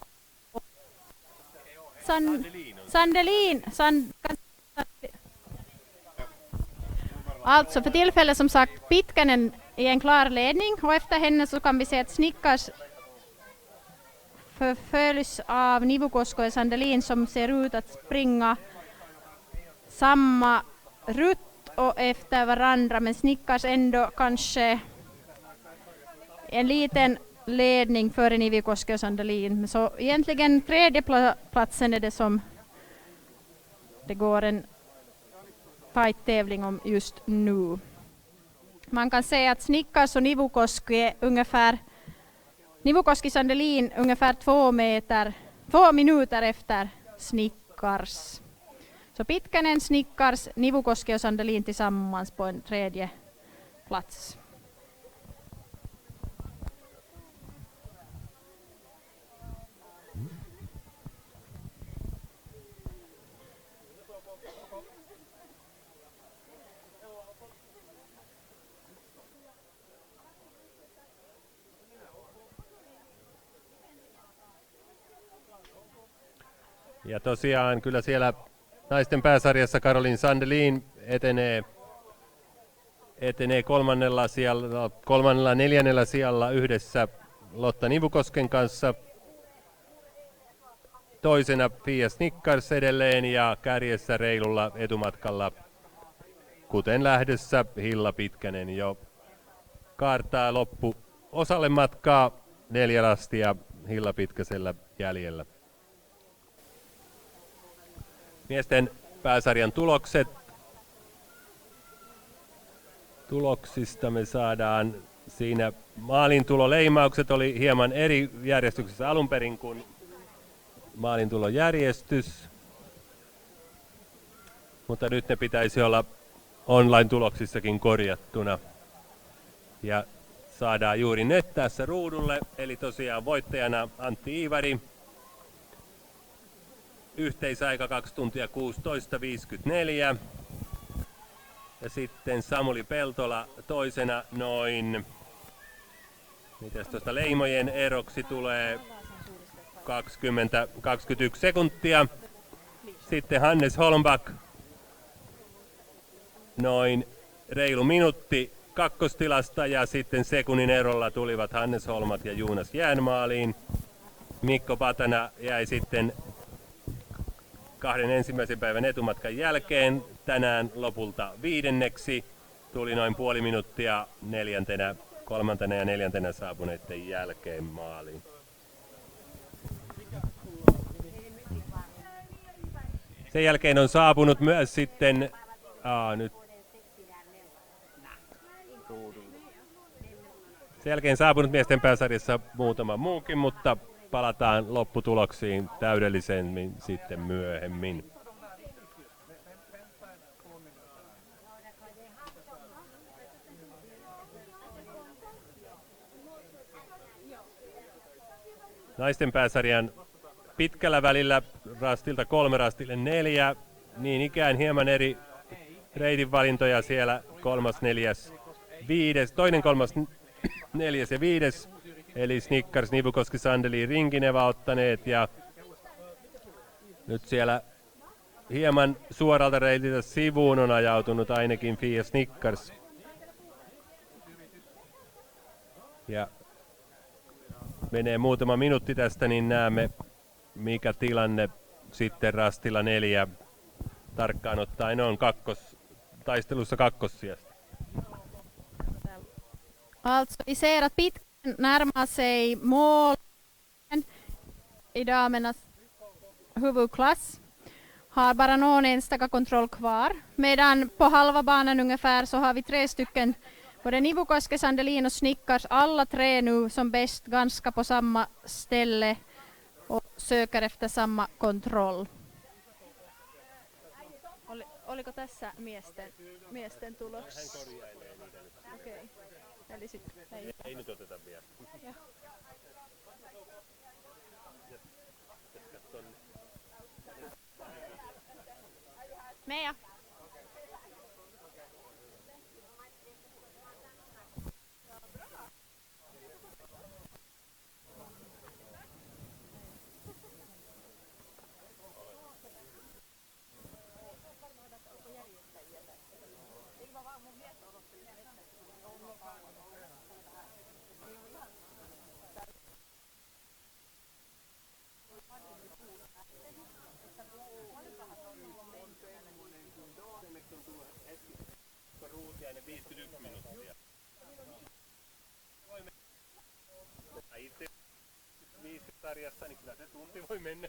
Speaker 2: Sandelin Alltså för tillfället som sagt Pitkänen i en klar ledning och efter henne så kan vi se att Snickars förföljs av Nivukosko och Sandelin som ser ut att springa samma rutt och efter varandra, men Snickars ändå kanske en liten ledning före Nivukosko och Sandelin. Så egentligen tredje platsen är det som det går en tight tävling om just nu. Man kan säga att Snickars och Nivukoski är ungefär Nivukoski Sandelin ungefär 2 minuter efter Snickars. Så Pitkänen, Snickars, Nivukoski och Sandelin tillsammans på en tredje plats.
Speaker 1: Ja tosiaan kyllä siellä naisten pääsarjassa Caroline Sandelin etenee kolmannella neljännellä sijalla yhdessä Lotta Nivukosken kanssa. Toisena Pia Snickars edelleen ja kärjessä reilulla etumatkalla, kuten lähdössä, Hilla Pitkänen jo kaartaa loppu osalle matkaa 4 rastia Hilla Pitkäsellä jäljellä. Miesten pääsarjan tulokset. Tuloksista me saadaan siinä maalintuloleimaukset oli hieman eri järjestyksessä alun perin kuin maalintulojärjestys. Mutta nyt ne pitäisi olla online-tuloksissakin korjattuna. Ja saadaan juuri nyt tässä ruudulle, eli tosiaan voittajana Antti Iivari. Yhteisaika 2 tuntia 16.54. Ja sitten Samuli Peltola toisena noin, mitäs tuosta leimojen eroksi tulee 21 sekuntia. Sitten Hannes Holmback noin reilu minuutti kakkostilasta ja sitten sekunnin erolla tulivat Hannes Holmat ja Jonas Jäänmaaliin. Mikko Patana jäi sitten 2 ensimmäisen päivän etumatkan jälkeen tänään lopulta 5. Tuli noin puoli minuuttia 3. ja 4. saapuneiden jälkeen maaliin. Sen jälkeen on saapunut myös sitten sen jälkeen saapunut miesten pääsarjassa muutama muukin, mutta palataan lopputuloksiin täydellisemmin sitten myöhemmin. Naisten pääsarjan pitkällä välillä rastilta 3 rastille 4. Niin ikään hieman eri reitinvalintoja siellä 3., 4., 5. Toinen, 3., 4. ja 5. Eli Snickars, Nivukoski, Sandelin, Rinkineva ottaneet ja nyt siellä hieman suoralta reitiltä sivuun on ajautunut ainakin Pia Snickars. Ja menee muutama minuutti tästä, niin näemme mikä tilanne sitten rastilla 4 tarkkaan ottaen on taistelussa kakkossijasta.
Speaker 2: Alltså vi ser att Pitkänen närmar sig målen i damernas huvudklass. Har bara någon enstaka kontroll kvar. Medan på halva banan ungefär så har vi 3 stycken, både Nivukoski, Sandelin och Snickars, alla 3 nu som bäst ganska på samma ställe och söker efter samma kontroll. Oliko tässä miesten tulos? Okei. Eli sitten
Speaker 1: ei nyt oteta vielä.
Speaker 2: Meja.
Speaker 1: sarjassa, niin kyllä se tunti voi mennä.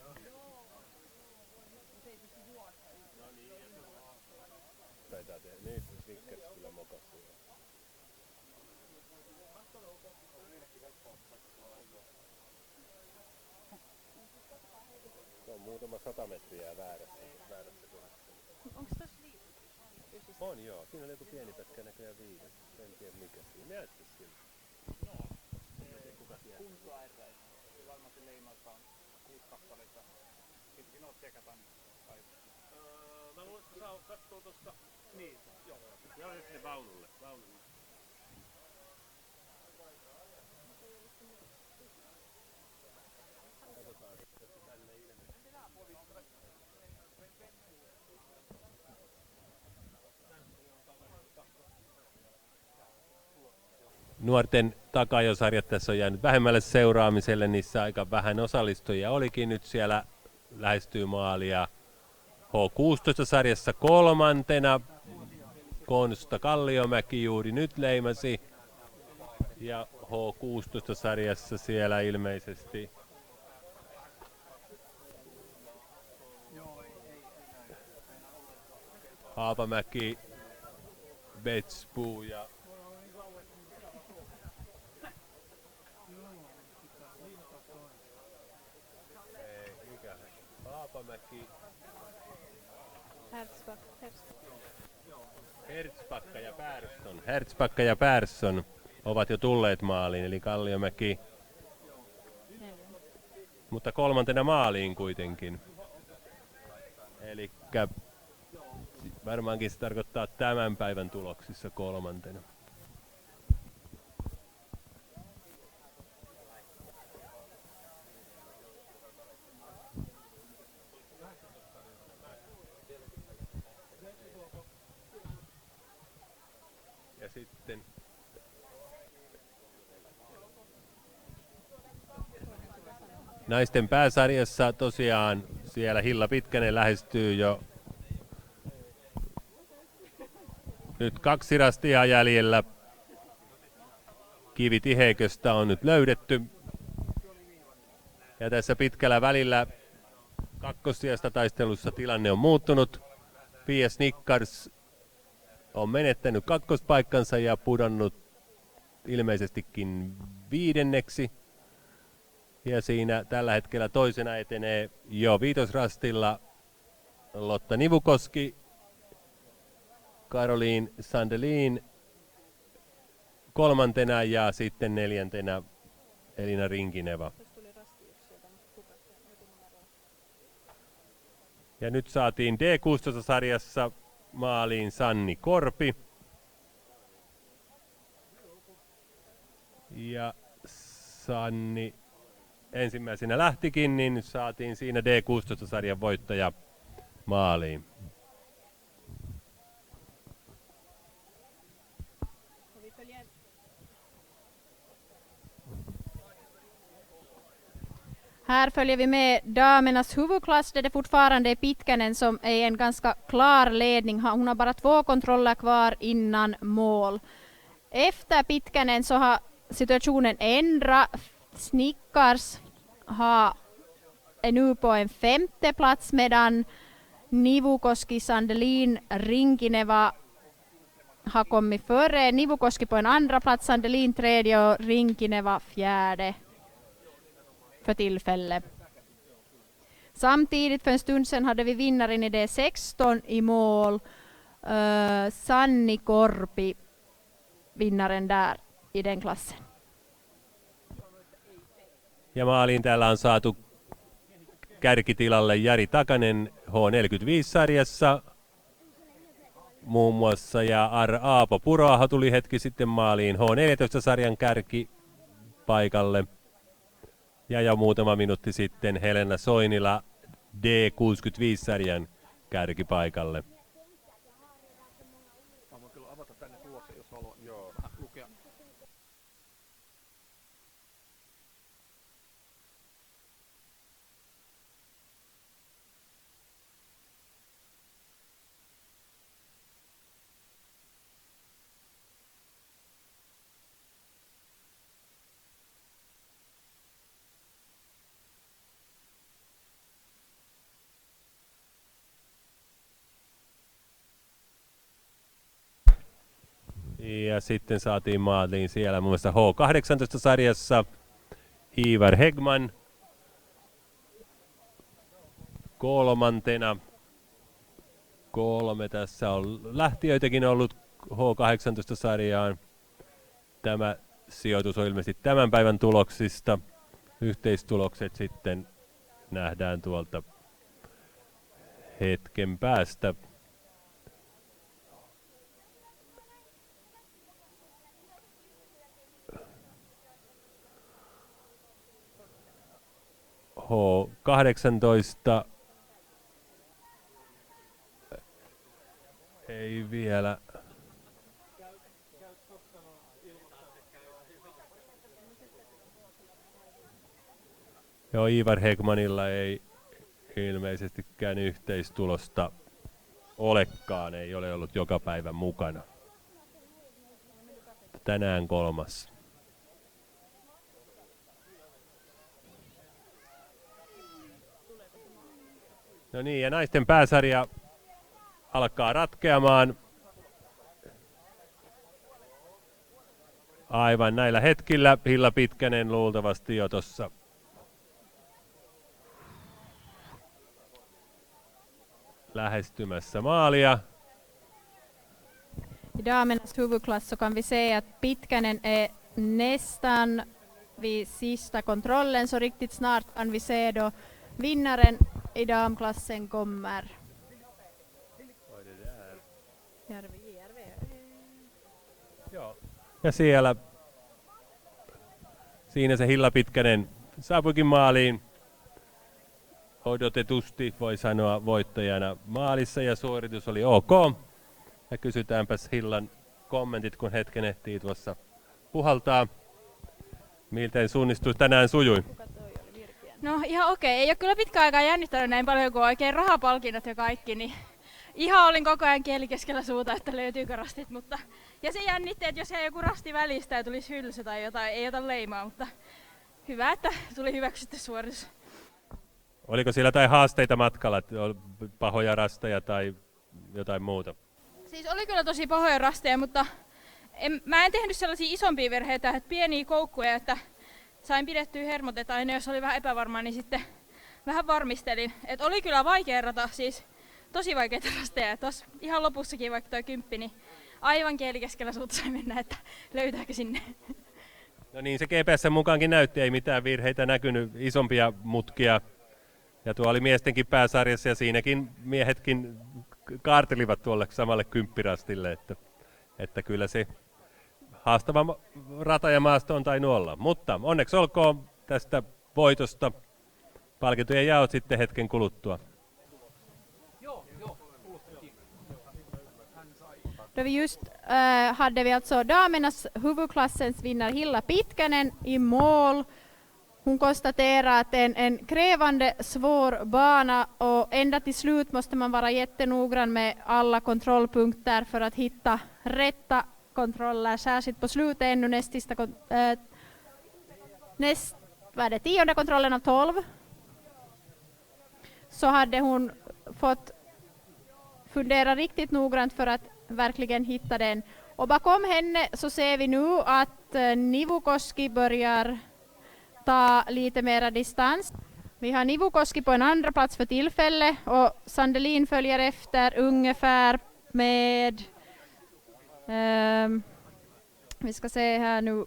Speaker 1: Taitaa tehdä. Niin, Snickers kyllä mokassa. Se on muutama 100 metriä väärässä kohdassa.
Speaker 2: Onko tässä
Speaker 1: On joo, siinä oli joku pieni pätkä näköjään viides. En tiedä mikä siinä. Näyttäisi siltä.
Speaker 5: Varmasti leimaltaan 6 kappaletta. Sitten on tsekatan. Mä luulen, että saa katsoa tosta. Niin, joo.
Speaker 1: Joo, sinne vaunulle. Nuorten takajosarjat tässä on jäänyt vähemmälle seuraamiselle, niissä aika vähän osallistujia olikin. Nyt siellä lähestyy maalia H16-sarjassa kolmantena. Konsta Kalliomäki juuri nyt leimasi. Ja H16-sarjassa siellä ilmeisesti Haapamäki, Betspuu ja Haapamäki, Herzbacka ja Persson ovat jo tulleet maaliin, eli Kalliomäki, mutta kolmantena maaliin kuitenkin. Eli varmaankin se tarkoittaa tämän päivän tuloksissa kolmantena. Ja sitten naisten pääsarjassa tosiaan siellä Hilla Pitkänen lähestyy jo. Nyt 2 rastia jäljellä. Kivi Tiheiköstä on nyt löydetty. Ja tässä pitkällä välillä kakkossijasta taistelussa tilanne on muuttunut. Pia Snickers on menettänyt kakkospaikkansa ja pudonnut ilmeisestikin 5. Ja siinä tällä hetkellä toisena etenee jo 5. rastilla Lotta Nivukoski, Caroline Sandelin 3. ja sitten 4. Elina Rinkineva. Ja nyt saatiin D16-sarjassa maaliin Sanni Korpi. Ja Sanni ensimmäisenä lähtikin, niin saatiin siinä D16-sarjan voittaja maaliin.
Speaker 2: Här följer vi med damernas huvudklass där det fortfarande är Pitkänen som är i en ganska klar ledning. Hon har bara 2 kontroller kvar innan mål. Efter Pitkänen så har situationen ändrat. Snickers är nu på en 5:e plats medan Nivukoski, Sandelin, Rinkineva har kommit före. Nivukoski på en 2:a plats, Sandelin 3:e och Rinkineva 4:e för tillfället. Samtidigt för en stund sedan hade vi vinnaren i D16 i mål. Sanni Korpi, vinnaren där i den klassen.
Speaker 1: Ja maaliin täällä on saatu kärkitilalle Jari Takanen H45-sarjassa muun muassa, ja Aapo Puroaho tuli hetki sitten maaliin H14-sarjan kärkipaikalle. Ja jo muutama minuutti sitten Helena Soinila D65-sarjan kärkipaikalle.
Speaker 5: Mä voin kyllä avata tänne tuloksen, jos haluaa. Joo. Vähän lukea.
Speaker 1: Ja sitten saatiin maaliin siellä muun muassa H18-sarjassa Ivar Hegman kolmantena. 3 tässä on lähtiöitäkin ollut H18-sarjaan. Tämä sijoitus on ilmeisesti tämän päivän tuloksista. Yhteistulokset sitten nähdään tuolta hetken päästä. H18 ei vielä. Joo, Ivar Hegmanilla ei ilmeisestikään yhteistulosta olekaan, ei ole ollut joka päivä mukana. Tänään 3. No niin, ja naisten pääsarja alkaa ratkeamaan aivan näillä hetkillä. Hilla Pitkänen luultavasti jo tuossa lähestymässä maalia.
Speaker 2: I damernas huvudklass så kan vi se att Pitkänen är nästan vid sista kontrollen, så riktigt snart kan vi se då vinnaren i damklassen kommer.
Speaker 1: Joo. Ja siinä se Hilla Pitkänen saapuikin maaliin. Odotetusti voi sanoa voittajana maalissa ja suoritus oli ok. Ja kysytäänpäs Hillan kommentit, kun hetken ehtii tuossa puhaltaa. Miltä suunnistus tänään sujui?
Speaker 8: No ihan okei. Ei ole kyllä pitkään aikaa jännittänyt näin paljon kuin oikein rahapalkinnot ja kaikki, niin ihan olin koko ajan kieli keskellä suuta, että löytyykö rastit, mutta ja se jännitti, että jos jäi joku rasti välistä ja tulisi hylsy tai jotain, ei ota leimaa, mutta hyvä, että tuli hyväksytty suoritus.
Speaker 1: Oliko siellä jotain haasteita matkalla, pahoja rasteja tai jotain muuta?
Speaker 8: Siis oli kyllä tosi pahoja rasteja, mutta mä en tehnyt sellaisia isompia virheitä, että pieniä koukkuja, että sain pidettyä hermot, että aina jos oli vähän epävarmaa, niin sitten vähän varmistelin. Et oli kyllä vaikea rata, siis tosi vaikeita rasteja. Tuossa ihan lopussakin vaikka toi 10, niin aivan kieli keskellä suuta sai mennä, että löytääkö sinne.
Speaker 1: No niin, se GPS mukaankin näytti, ei mitään virheitä näkynyt, isompia mutkia. Ja tuo oli miestenkin pääsarjassa ja siinäkin miehetkin kaartelivat tuolle samalle kymppirastille, että kyllä se haastava rata ja maasto on tainnut olla. Mutta onneksi olkoon tästä voitosta. Palkintojen jaot sitten hetken kuluttua.
Speaker 2: Då vi just hade vi alltså damernas huvudklassens vinnare Hilla Pitkänen i mål. Hon konstaterar att det är en krävande, svår bana och ända till slut måste man vara jättenoggrann med alla kontrollpunkter för att hitta rätta kontroller, särskilt på slutet ännu tionde kontrollen av 12. Så hade hon fått fundera riktigt noggrant för att verkligen hitta den. Och bakom henne så ser vi nu att Nivukoski börjar ta lite mera distans. Vi har Nivukoski på en andra plats för tillfället och Sandelin följer efter ungefär med vi ska se här nu,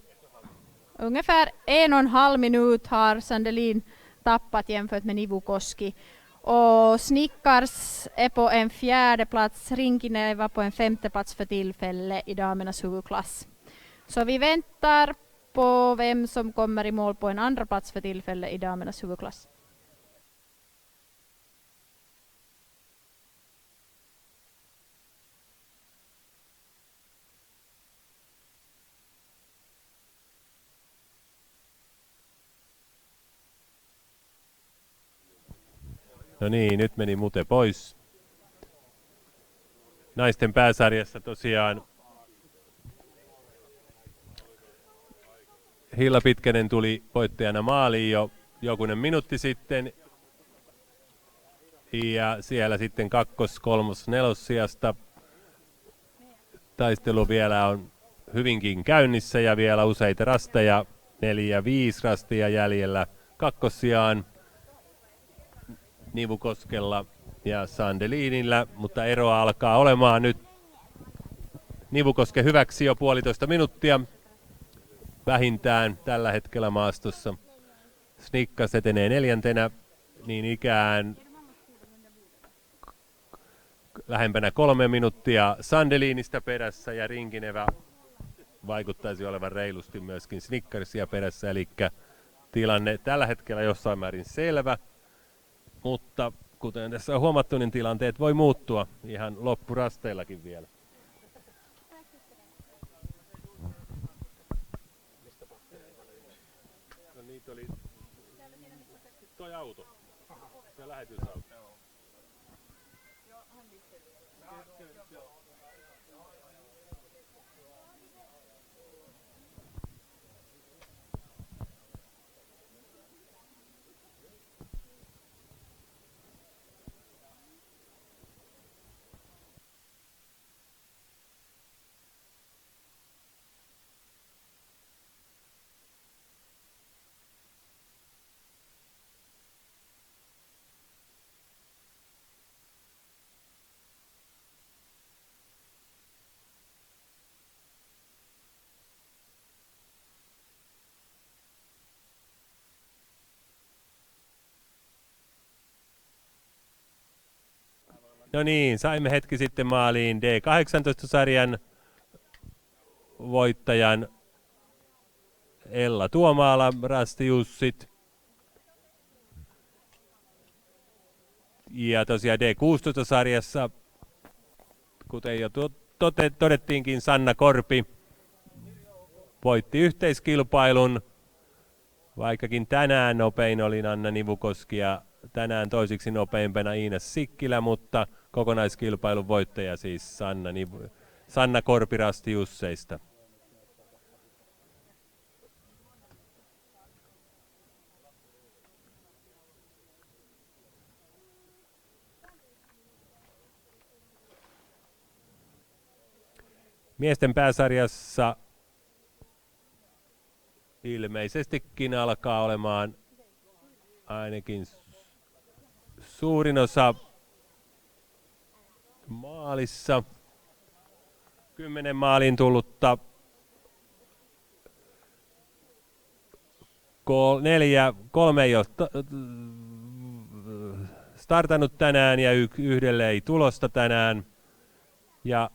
Speaker 2: ungefär 1,5 minut har Sandelin tappat jämfört med Nivukoski. Och Snickars är på en 4:e plats, Rinkineva på en 5:e plats för tillfället i damernas huvudklass. Så vi väntar på vem som kommer i mål på en andra plats för tillfället i damernas huvudklass.
Speaker 1: No niin, nyt meni Mute pois. Naisten pääsarjassa tosiaan Hilla Pitkänen tuli voittajana maaliin jo jokunen minuutti sitten. Ja siellä sitten 2., 3., 4. sijasta taistelu vielä on hyvinkin käynnissä ja vielä useita rasteja, 4-5 rastia jäljellä kakkossijaan Nivukoskella ja Sandelinillä, mutta eroa alkaa olemaan nyt Nivukosken hyväksi jo 1,5 minuuttia vähintään tällä hetkellä maastossa. Snickers etenee 4. niin ikään lähempänä 3 minuuttia Sandelinista perässä ja Rinkinevä vaikuttaisi olevan reilusti myöskin Snickersia perässä, eli tilanne tällä hetkellä jossain määrin selvä, mutta kuten tässä on huomattu, niin tilanteet voi muuttua ihan loppurasteillakin vielä. No niitä oli toi auto, se lähetysauto. No niin, saimme hetki sitten maaliin D18-sarjan voittajan Ella Tuomaala, Rasti Jussit. Ja tosiaan D16-sarjassa, kuten jo todettiinkin, Sanna Korpi voitti yhteiskilpailun, vaikkakin tänään nopein oli Anna Nivukoski ja tänään toisiksi nopeimpana Iina Sikkilä, mutta kokonaiskilpailun voittaja siis Sanna Korpi Rasti Jusseista. Miesten pääsarjassa ilmeisestikin alkaa olemaan ainakin suurin osa maalissa. 10 maaliin tullutta. 3 ei ole startannut tänään ja yhdelle ei tulosta tänään. Ja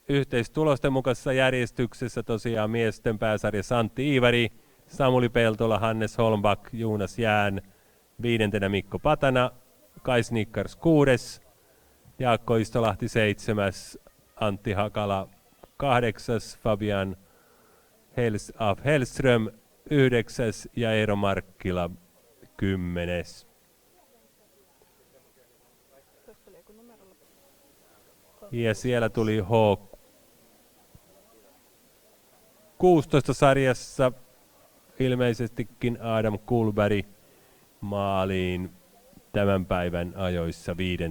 Speaker 1: yhteistulosten mukaisessa järjestyksessä tosiaan miesten pääsarjassa Antti Iivari, Samuli Peltola, Hannes Holmbach, Jonas Jään, 5. Mikko Patana, Kai Snickers 6, Jaakko Istolahti 7, Antti Hakala 8, Fabian Hellström 9 ja Eero Markkila 10. Ja siellä tuli H16-sarjassa ilmeisestikin Adam Kulberg maaliin tämän päivän ajoissa 5.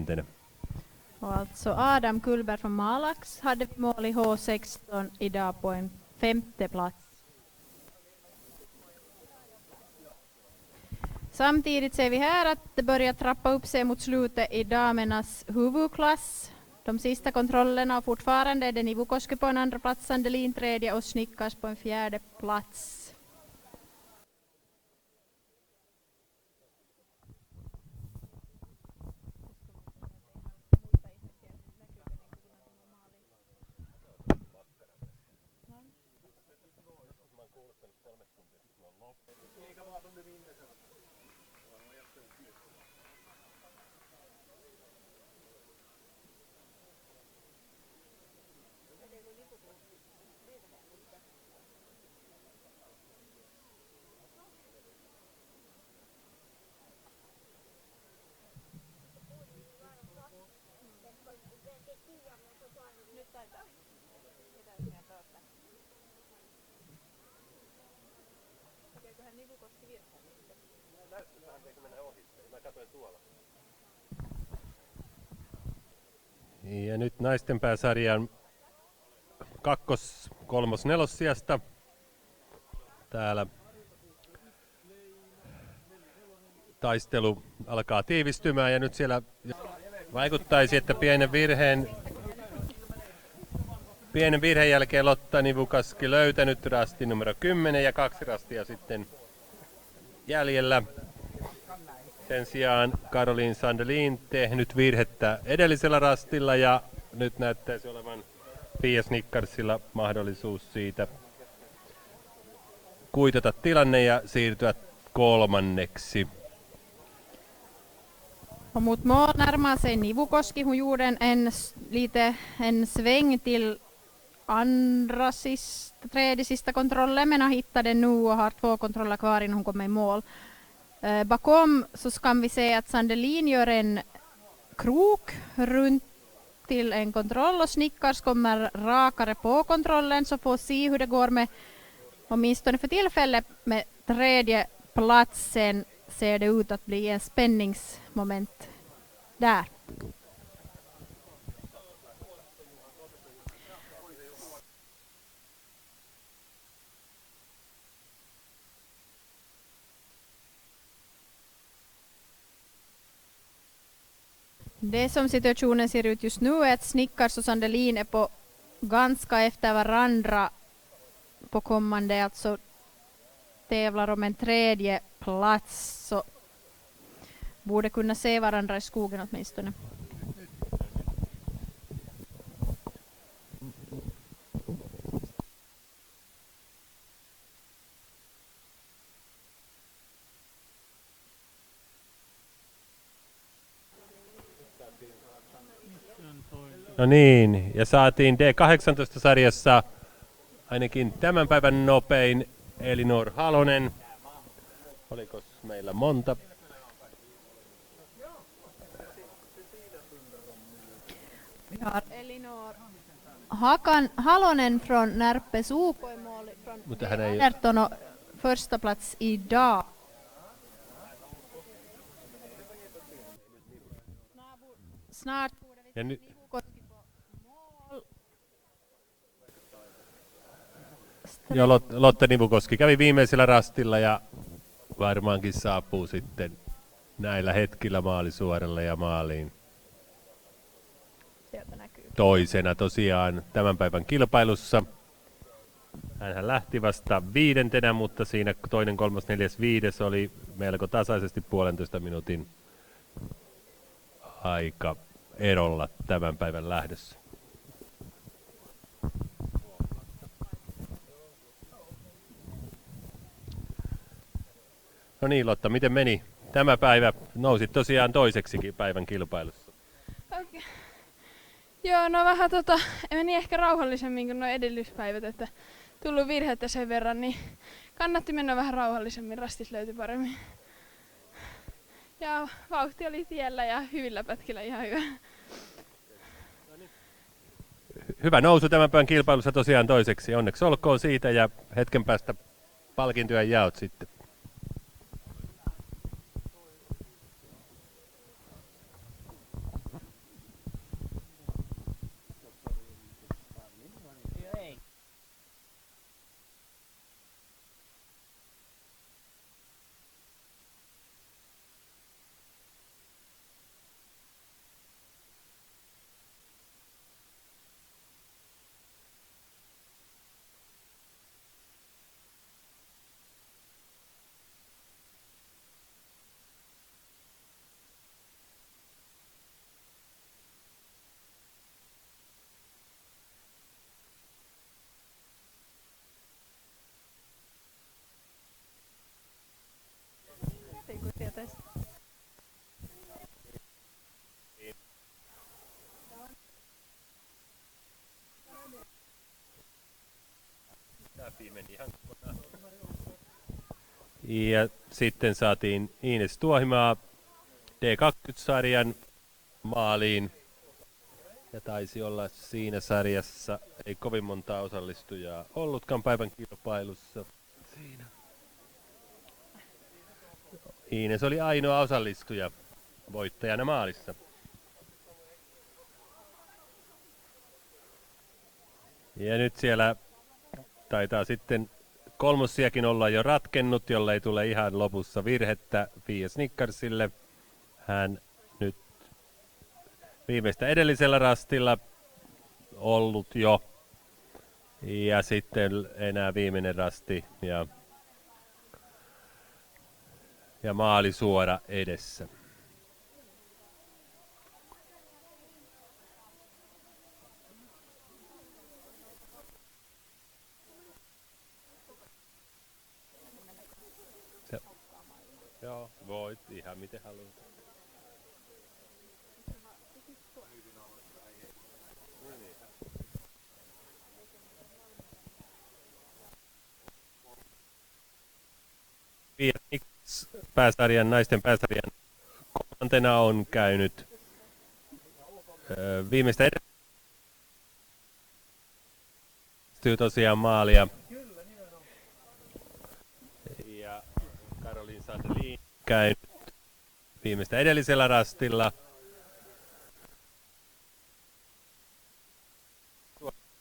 Speaker 2: Och alltså Adam Kullberg från Malax hade mål i H16 idag på en 5:e plats. Samtidigt ser vi här att det börjar trappa upp sig mot slutet i damernas huvudklass. De sista kontrollerna och fortfarande är det Nivukoski på en 2:a plats, Sandelin 3:e och Snickers på en 4:e plats.
Speaker 1: Ja nyt naisten pääsarjan 3.–4. Täällä taistelu alkaa tiivistymään ja nyt siellä vaikuttaisi, että pienen virheen jälkeen Lotta Nivukoski löytänyt rasti numero 10 ja 2 rastia sitten jäljellä. Sen sijaan Caroline Sandelin tehnyt virhettä edellisellä rastilla ja nyt näyttäisi olevan Pia Snickarsilla mahdollisuus siitä kuitata tilanne ja siirtyä 3.
Speaker 2: Och mot mål närmar sig Nivukoski. Hon gjorde en sväng till tredje sista kontrollen, men har hittat den nu och har 2 kontroller kvar innan hon kommer i mål. Bakom så kan vi se att Sandelin gör en krok runt till en kontroll och Snickars kommer rakare på kontrollen, så får se hur det går med, åtminstone för tillfället, med 3:e platsen. Ser det ut att bli en spänningsmoment där. Det som situationen ser ut just nu är att Snickars och Sandelin är på ganska efter varandra på kommande, alltså tävlar om en 3:e plats, så borde kunna se varandra i skogen åtminstone.
Speaker 1: No niin, ja saatiin D18-sarjassa ainakin tämän päivän nopein Elinor Halonen. Oliko meillä monta?
Speaker 2: Vi har Elinor Halonen från Närpes OK i mål från D18 och första plats idag. Snart borde vi se Nivukoski på mål.
Speaker 1: Ja Lotta Nivukoski kävi viimeisellä rastilla ja varmaankin saapuu sitten näillä hetkillä maalisuoralle ja maaliin. Toisena tosiaan tämän päivän kilpailussa. Hänhän lähti vasta 5., mutta siinä 2., 3., 4., 5. oli melko tasaisesti 1,5 minuutin aika erolla tämän päivän lähdössä. No niin Lotta, miten meni tämä päivä? Nousit tosiaan toiseksikin päivän kilpailussa.
Speaker 8: Okay. Joo, no vähän meni ehkä rauhallisemmin kuin nuo edellispäivät, että tullut virhettä sen verran, niin kannatti mennä vähän rauhallisemmin, rastit löytyi paremmin. Ja vauhti oli tiellä ja hyvillä pätkillä ihan hyvä.
Speaker 1: Hyvä nousu tämän päivän kilpailussa tosiaan toiseksi. Onneksi olkoon siitä ja hetken päästä palkintoja jaot sitten. Ja sitten saatiin Ines Tuohimaa D20-sarjan maaliin. Ja taisi olla siinä sarjassa, ei kovin montaa osallistujaa ollutkaan päivän kilpailussa. Siinä. Ines oli ainoa osallistuja voittajana maalissa. Ja nyt siellä taitaa sitten kolmossiakin olla jo ratkennut, jollei tule ihan lopussa virhettä Fia Snickersille. Hän nyt viimeistä edellisellä rastilla ollut jo. Ja sitten enää viimeinen rasti ja maali suora edessä. Joo, voit ihan miten haluat. Pääsarjan, naisten pääsarjan kolmantena on käynyt viimeistä edellistyy tosiaan maalia. Ja Caroline Sandelin käynyt viimeistä edellisellä rastilla.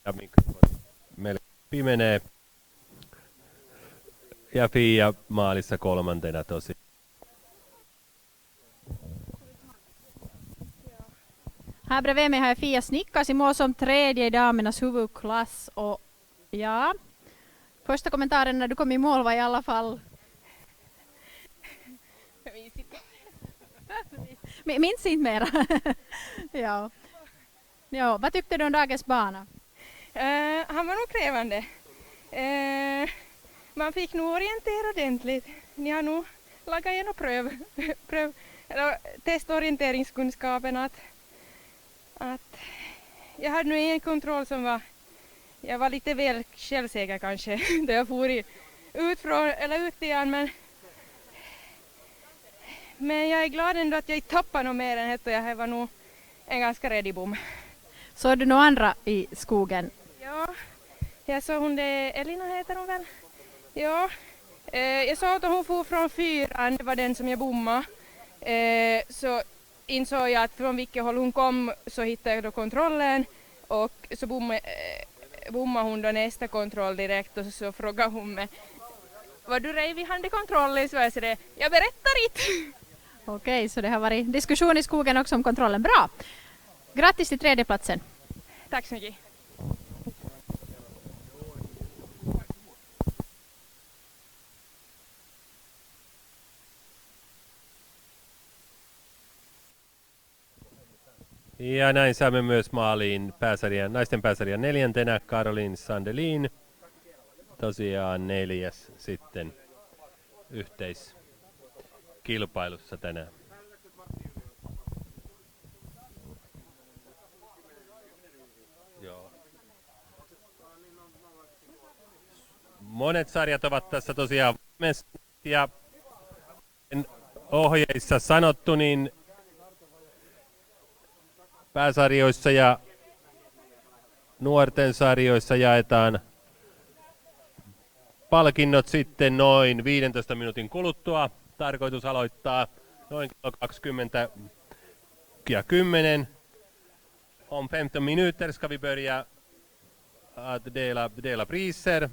Speaker 1: Ja mikrofoni meille pimenee. Ja Fia maalissa kolmantena tosi.
Speaker 2: Här bredvid mig har jag Fia Snickers i mål som tredje i damernas huvudklass. Och ja, första kommentaren när du kom i mål var i alla fall... Minns inte mera. Ja. Ja, vad tyckte du om dagens bana?
Speaker 9: Han var nog krävande. Man fick nog orientera ordentligt. Ni har nog lagat igenom testorienteringskunskapen att jag hade nog en kontroll som jag var lite väl självsäker kanske då jag for ut igen, men jag är glad ändå att jag inte tappade något mer än det. Jag var nog en ganska redig bom.
Speaker 2: Såg du några andra i skogen?
Speaker 9: Ja, jag såg hon det, Elina heter hon väl? Ja, jag såg att hon for från 4, det var den som jag bommade. Så insåg jag att från vilket håll hon kom så hittade jag då kontrollen och så bommade hon då nästa kontroll direkt och så frågade hon mig: var du rej vid handekontrollen? Så jag sa det, jag berättar inte.
Speaker 2: Okej, så det har varit diskussion i skogen också om kontrollen. Bra! Grattis till tredjeplatsen.
Speaker 9: Tack så mycket.
Speaker 1: Ja näin saamme myös maaliin naisten pääsarjan neljäntenä Caroline Sandelin. Tosiaan 4. sitten yhteiskilpailussa tänään. Joo. Monet sarjat ovat tässä tosiaan ja ohjeissa sanottu, niin pääsarjoissa ja nuorten sarjoissa jaetaan palkinnot sitten noin 15 minuutin kuluttua. Tarkoitus aloittaa noin kello 20 ja 10. Om 15 minuter ska vi börja att dela priser.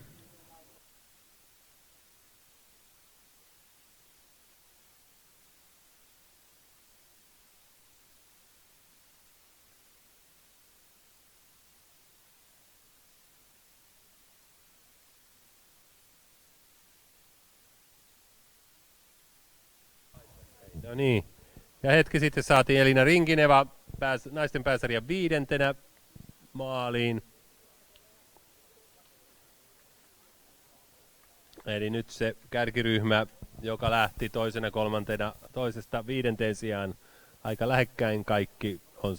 Speaker 1: No niin. Ja hetki sitten saatiin Elina Rinkineva naisten pääsarjan 5. maaliin. Eli nyt se kärkiryhmä, joka lähti toisesta 5. sijaan aika lähekkäin, kaikki on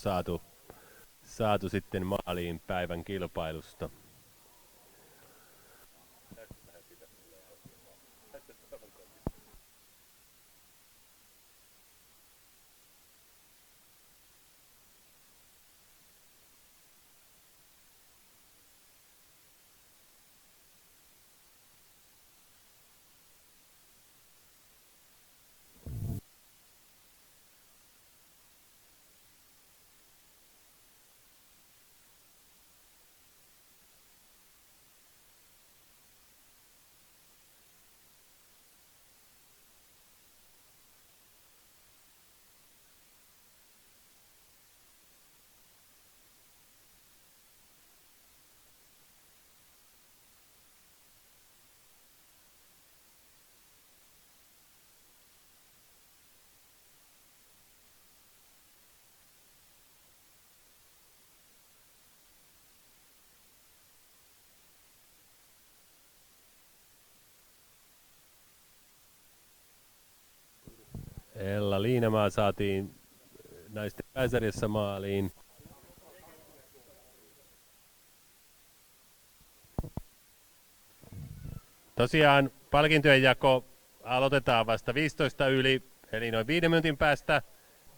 Speaker 1: saatu sitten maaliin päivän kilpailusta. Ella Liinamaa saatiin naisten pääsarjassa maaliin. Tosiaan palkintojen jako aloitetaan vasta 15 yli, eli noin 5 minuutin päästä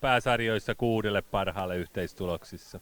Speaker 1: pääsarjoissa 6 parhaalle yhteistuloksissa.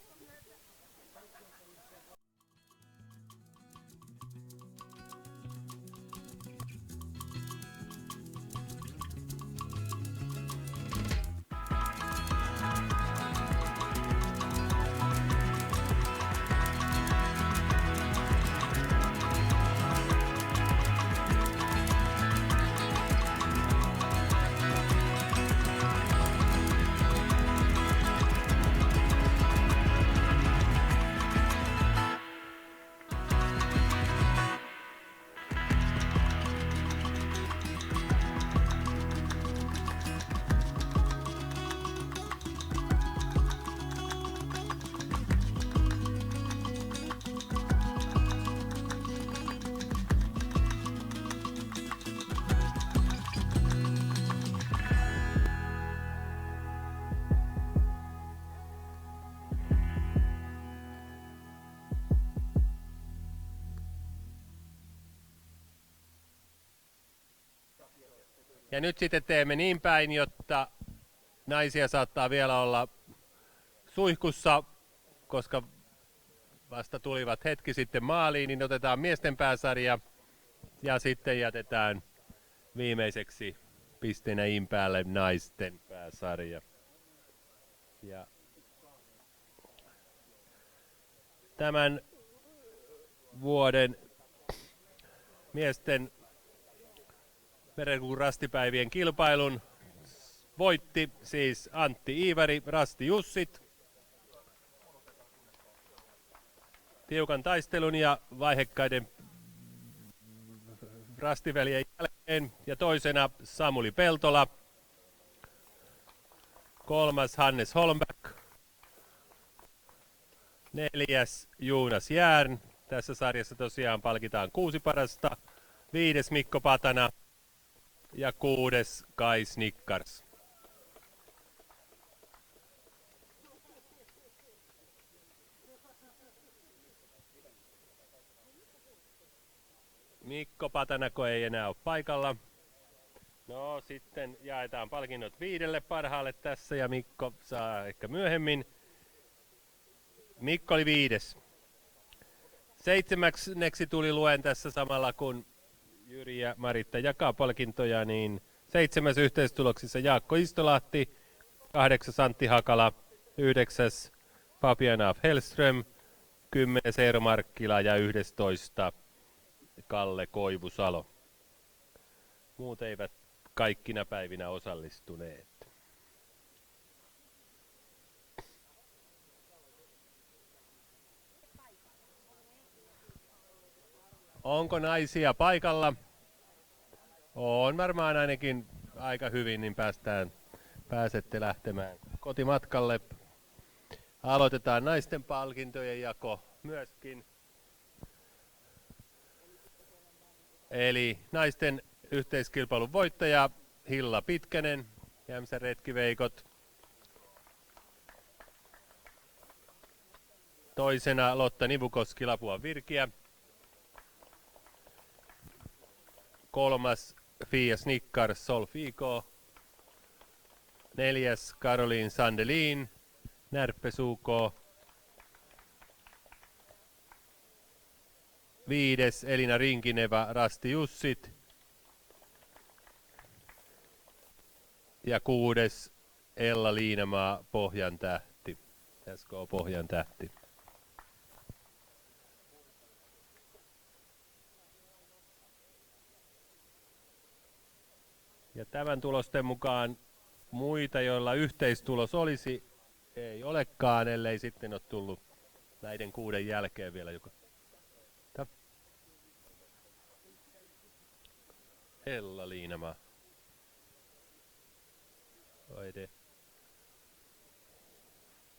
Speaker 1: Ja nyt sitten teemme niin päin, jotta naisia saattaa vielä olla suihkussa, koska vasta tulivat hetki sitten maaliin, niin otetaan miesten pääsarja ja sitten jätetään viimeiseksi pisteenä in päälle naisten pääsarja. Ja tämän vuoden miesten Merenkulun rastipäivien kilpailun voitti siis Antti Iivari, Rasti Jussit. Tiukan taistelun ja vaihekkaiden rastiveljen jälkeen. Ja toisena Samuli Peltola. Kolmas Hannes Holmberg. Neljäs Jonas Järn. Tässä sarjassa tosiaan palkitaan 6 parasta. 5. Mikko Patana. Ja 6. Kai Snickars. Mikko Patanako ei enää ole paikalla. No sitten jaetaan palkinnot 5 parhaalle tässä ja Mikko saa ehkä myöhemmin. Mikko oli 5. 7. tuli luen tässä samalla kun Jyri ja Maritta jakaa palkintoja, niin 7. yhteistuloksissa Jaakko Istolahti, 8. Antti Hakala, 9. Fabian af Hellström, 10. Eero Markkila ja 11. Kalle Koivusalo. Muut eivät kaikkina päivinä osallistuneet. Onko naisia paikalla? On varmaan ainakin aika hyvin, niin pääsette lähtemään kotimatkalle. Aloitetaan naisten palkintojen jako myöskin. Eli naisten yhteiskilpailun voittaja Hilla Pitkänen, Jämsän retkiveikot. Toisena Lotta Nivukoski, Lapuan Virkiä. 3. Fia Snickars, Solfico. 4. Caroline Sandelin, Närppesuko. 5. Elina Rinkineva, Rasti Jussit. Ja 6. Ella Liinamaa, Pohjan tähti. SK Pohjan tähti. Ja tämän tulosten mukaan muita, joilla yhteistulos olisi, ei olekaan, ellei sitten ole tullut näiden 6 jälkeen vielä joku. Ella Liinamaa. Oide.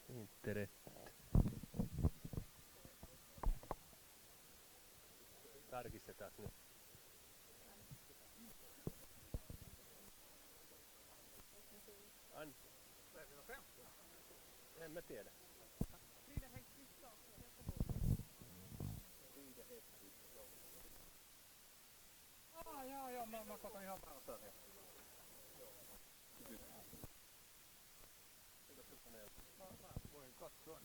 Speaker 1: Internet. Tarkistetaan nyt. En mä tiedä.
Speaker 5: Joo, mä koton ihan vartaan. Mä voin katsoa.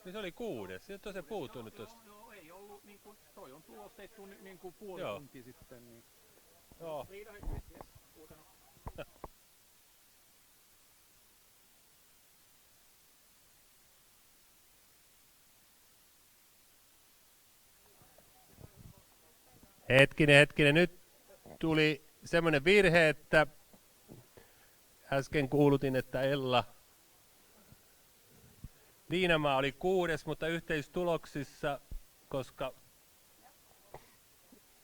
Speaker 1: Niin se oli 6. Nyt on se puuttunut tuosta.
Speaker 5: Joo, ei ollut niinku, toi on tulostettu niinku puoli
Speaker 1: Joo.
Speaker 5: tuntia sitten. Niin.
Speaker 1: Joo. Hetkinen. Nyt tuli semmoinen virhe, että äsken kuulutin, että Ella Liinamaa oli 6, mutta yhteistuloksissa,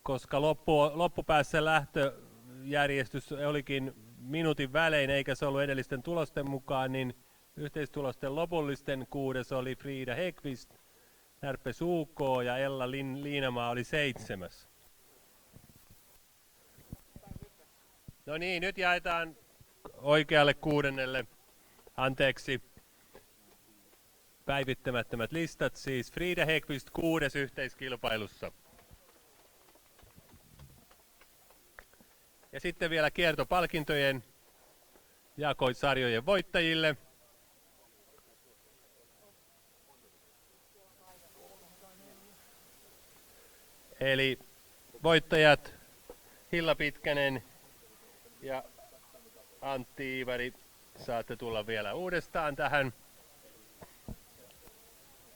Speaker 1: koska loppupäässä lähtöjärjestys olikin minuutin välein, eikä se ollut edellisten tulosten mukaan, niin yhteistulosten lopullisten 6 oli Frida Häggkvist, Närpes UK ja Ella Liinamaa oli 7. No niin, nyt jaetaan oikealle 6. Anteeksi. Päivittämättömät listat, siis Frida Häggkvist 6 yhteiskilpailussa. Ja sitten vielä kiertopalkintojen jako sarjojen voittajille. Eli voittajat Hilla Pitkänen ja Antti Iivari, saatte tulla vielä uudestaan tähän.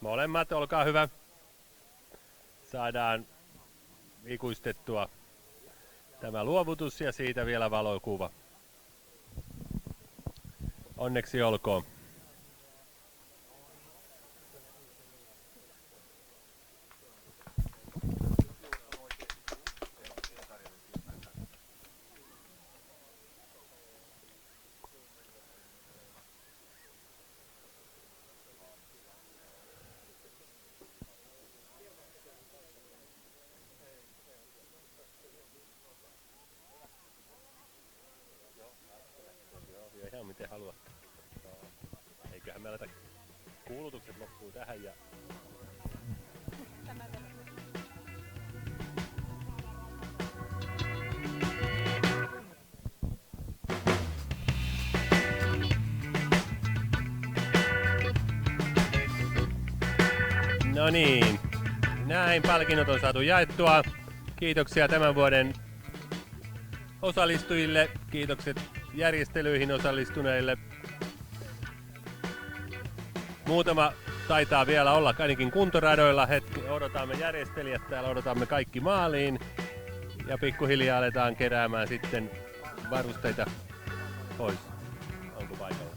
Speaker 1: Molemmat, olkaa hyvä. Saadaan ikuistettua tämä luovutus ja siitä vielä valokuva. Onneksi olkoon. Ihan miten haluat. Eiköhän me aleta kuulutukset loppuu tähän ja no niin, näin palkinnot on saatu jaettua. Kiitoksia tämän vuoden osallistujille, kiitokset järjestelyihin osallistuneille. Muutama taitaa vielä olla ainakin kuntoradoilla. Hetki, odotamme järjestelijät täällä, odotamme kaikki maaliin. Ja pikkuhiljaa aletaan keräämään sitten varusteita pois. Onko paikalla?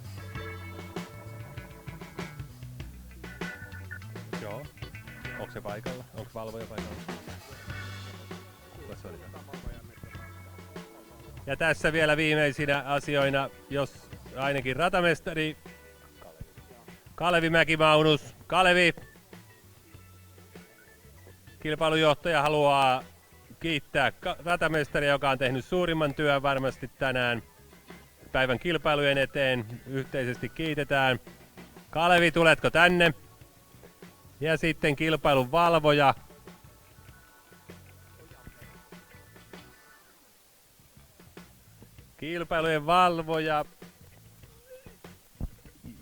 Speaker 1: Joo. Onko se paikalla? Onko valvoja paikalla? Kuka se oli? Ja tässä vielä viimeisinä asioina, jos ainakin ratamestari Kalevi Mäki-Maunus. Kalevi, kilpailujohtaja, haluaa kiittää ratamestaria, joka on tehnyt suurimman työn varmasti tänään päivän kilpailujen eteen. Yhteisesti kiitetään. Kalevi, tuletko tänne? Ja sitten kilpailun valvoja. Kilpailujen valvoja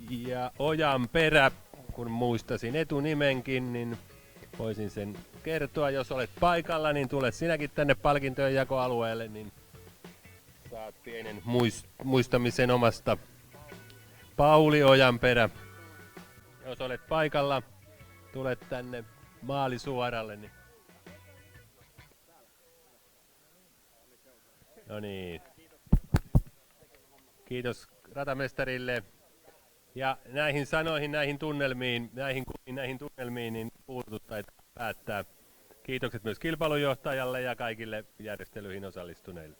Speaker 1: ja Ojanperä, kun muistasin etunimenkin, niin voisin sen kertoa. Jos olet paikalla, niin tule sinäkin tänne palkintojen jakoalueelle, niin saat pienen muistamisen omasta Pauli Ojanperä. Jos olet paikalla, tule tänne maalisuoralle. Niin. No niin. Kiitos ratamestarille. Ja näihin sanoihin, näihin tunnelmiin, niin puutut tai päättää. Kiitokset myös kilpailujohtajalle ja kaikille järjestelyihin osallistuneille.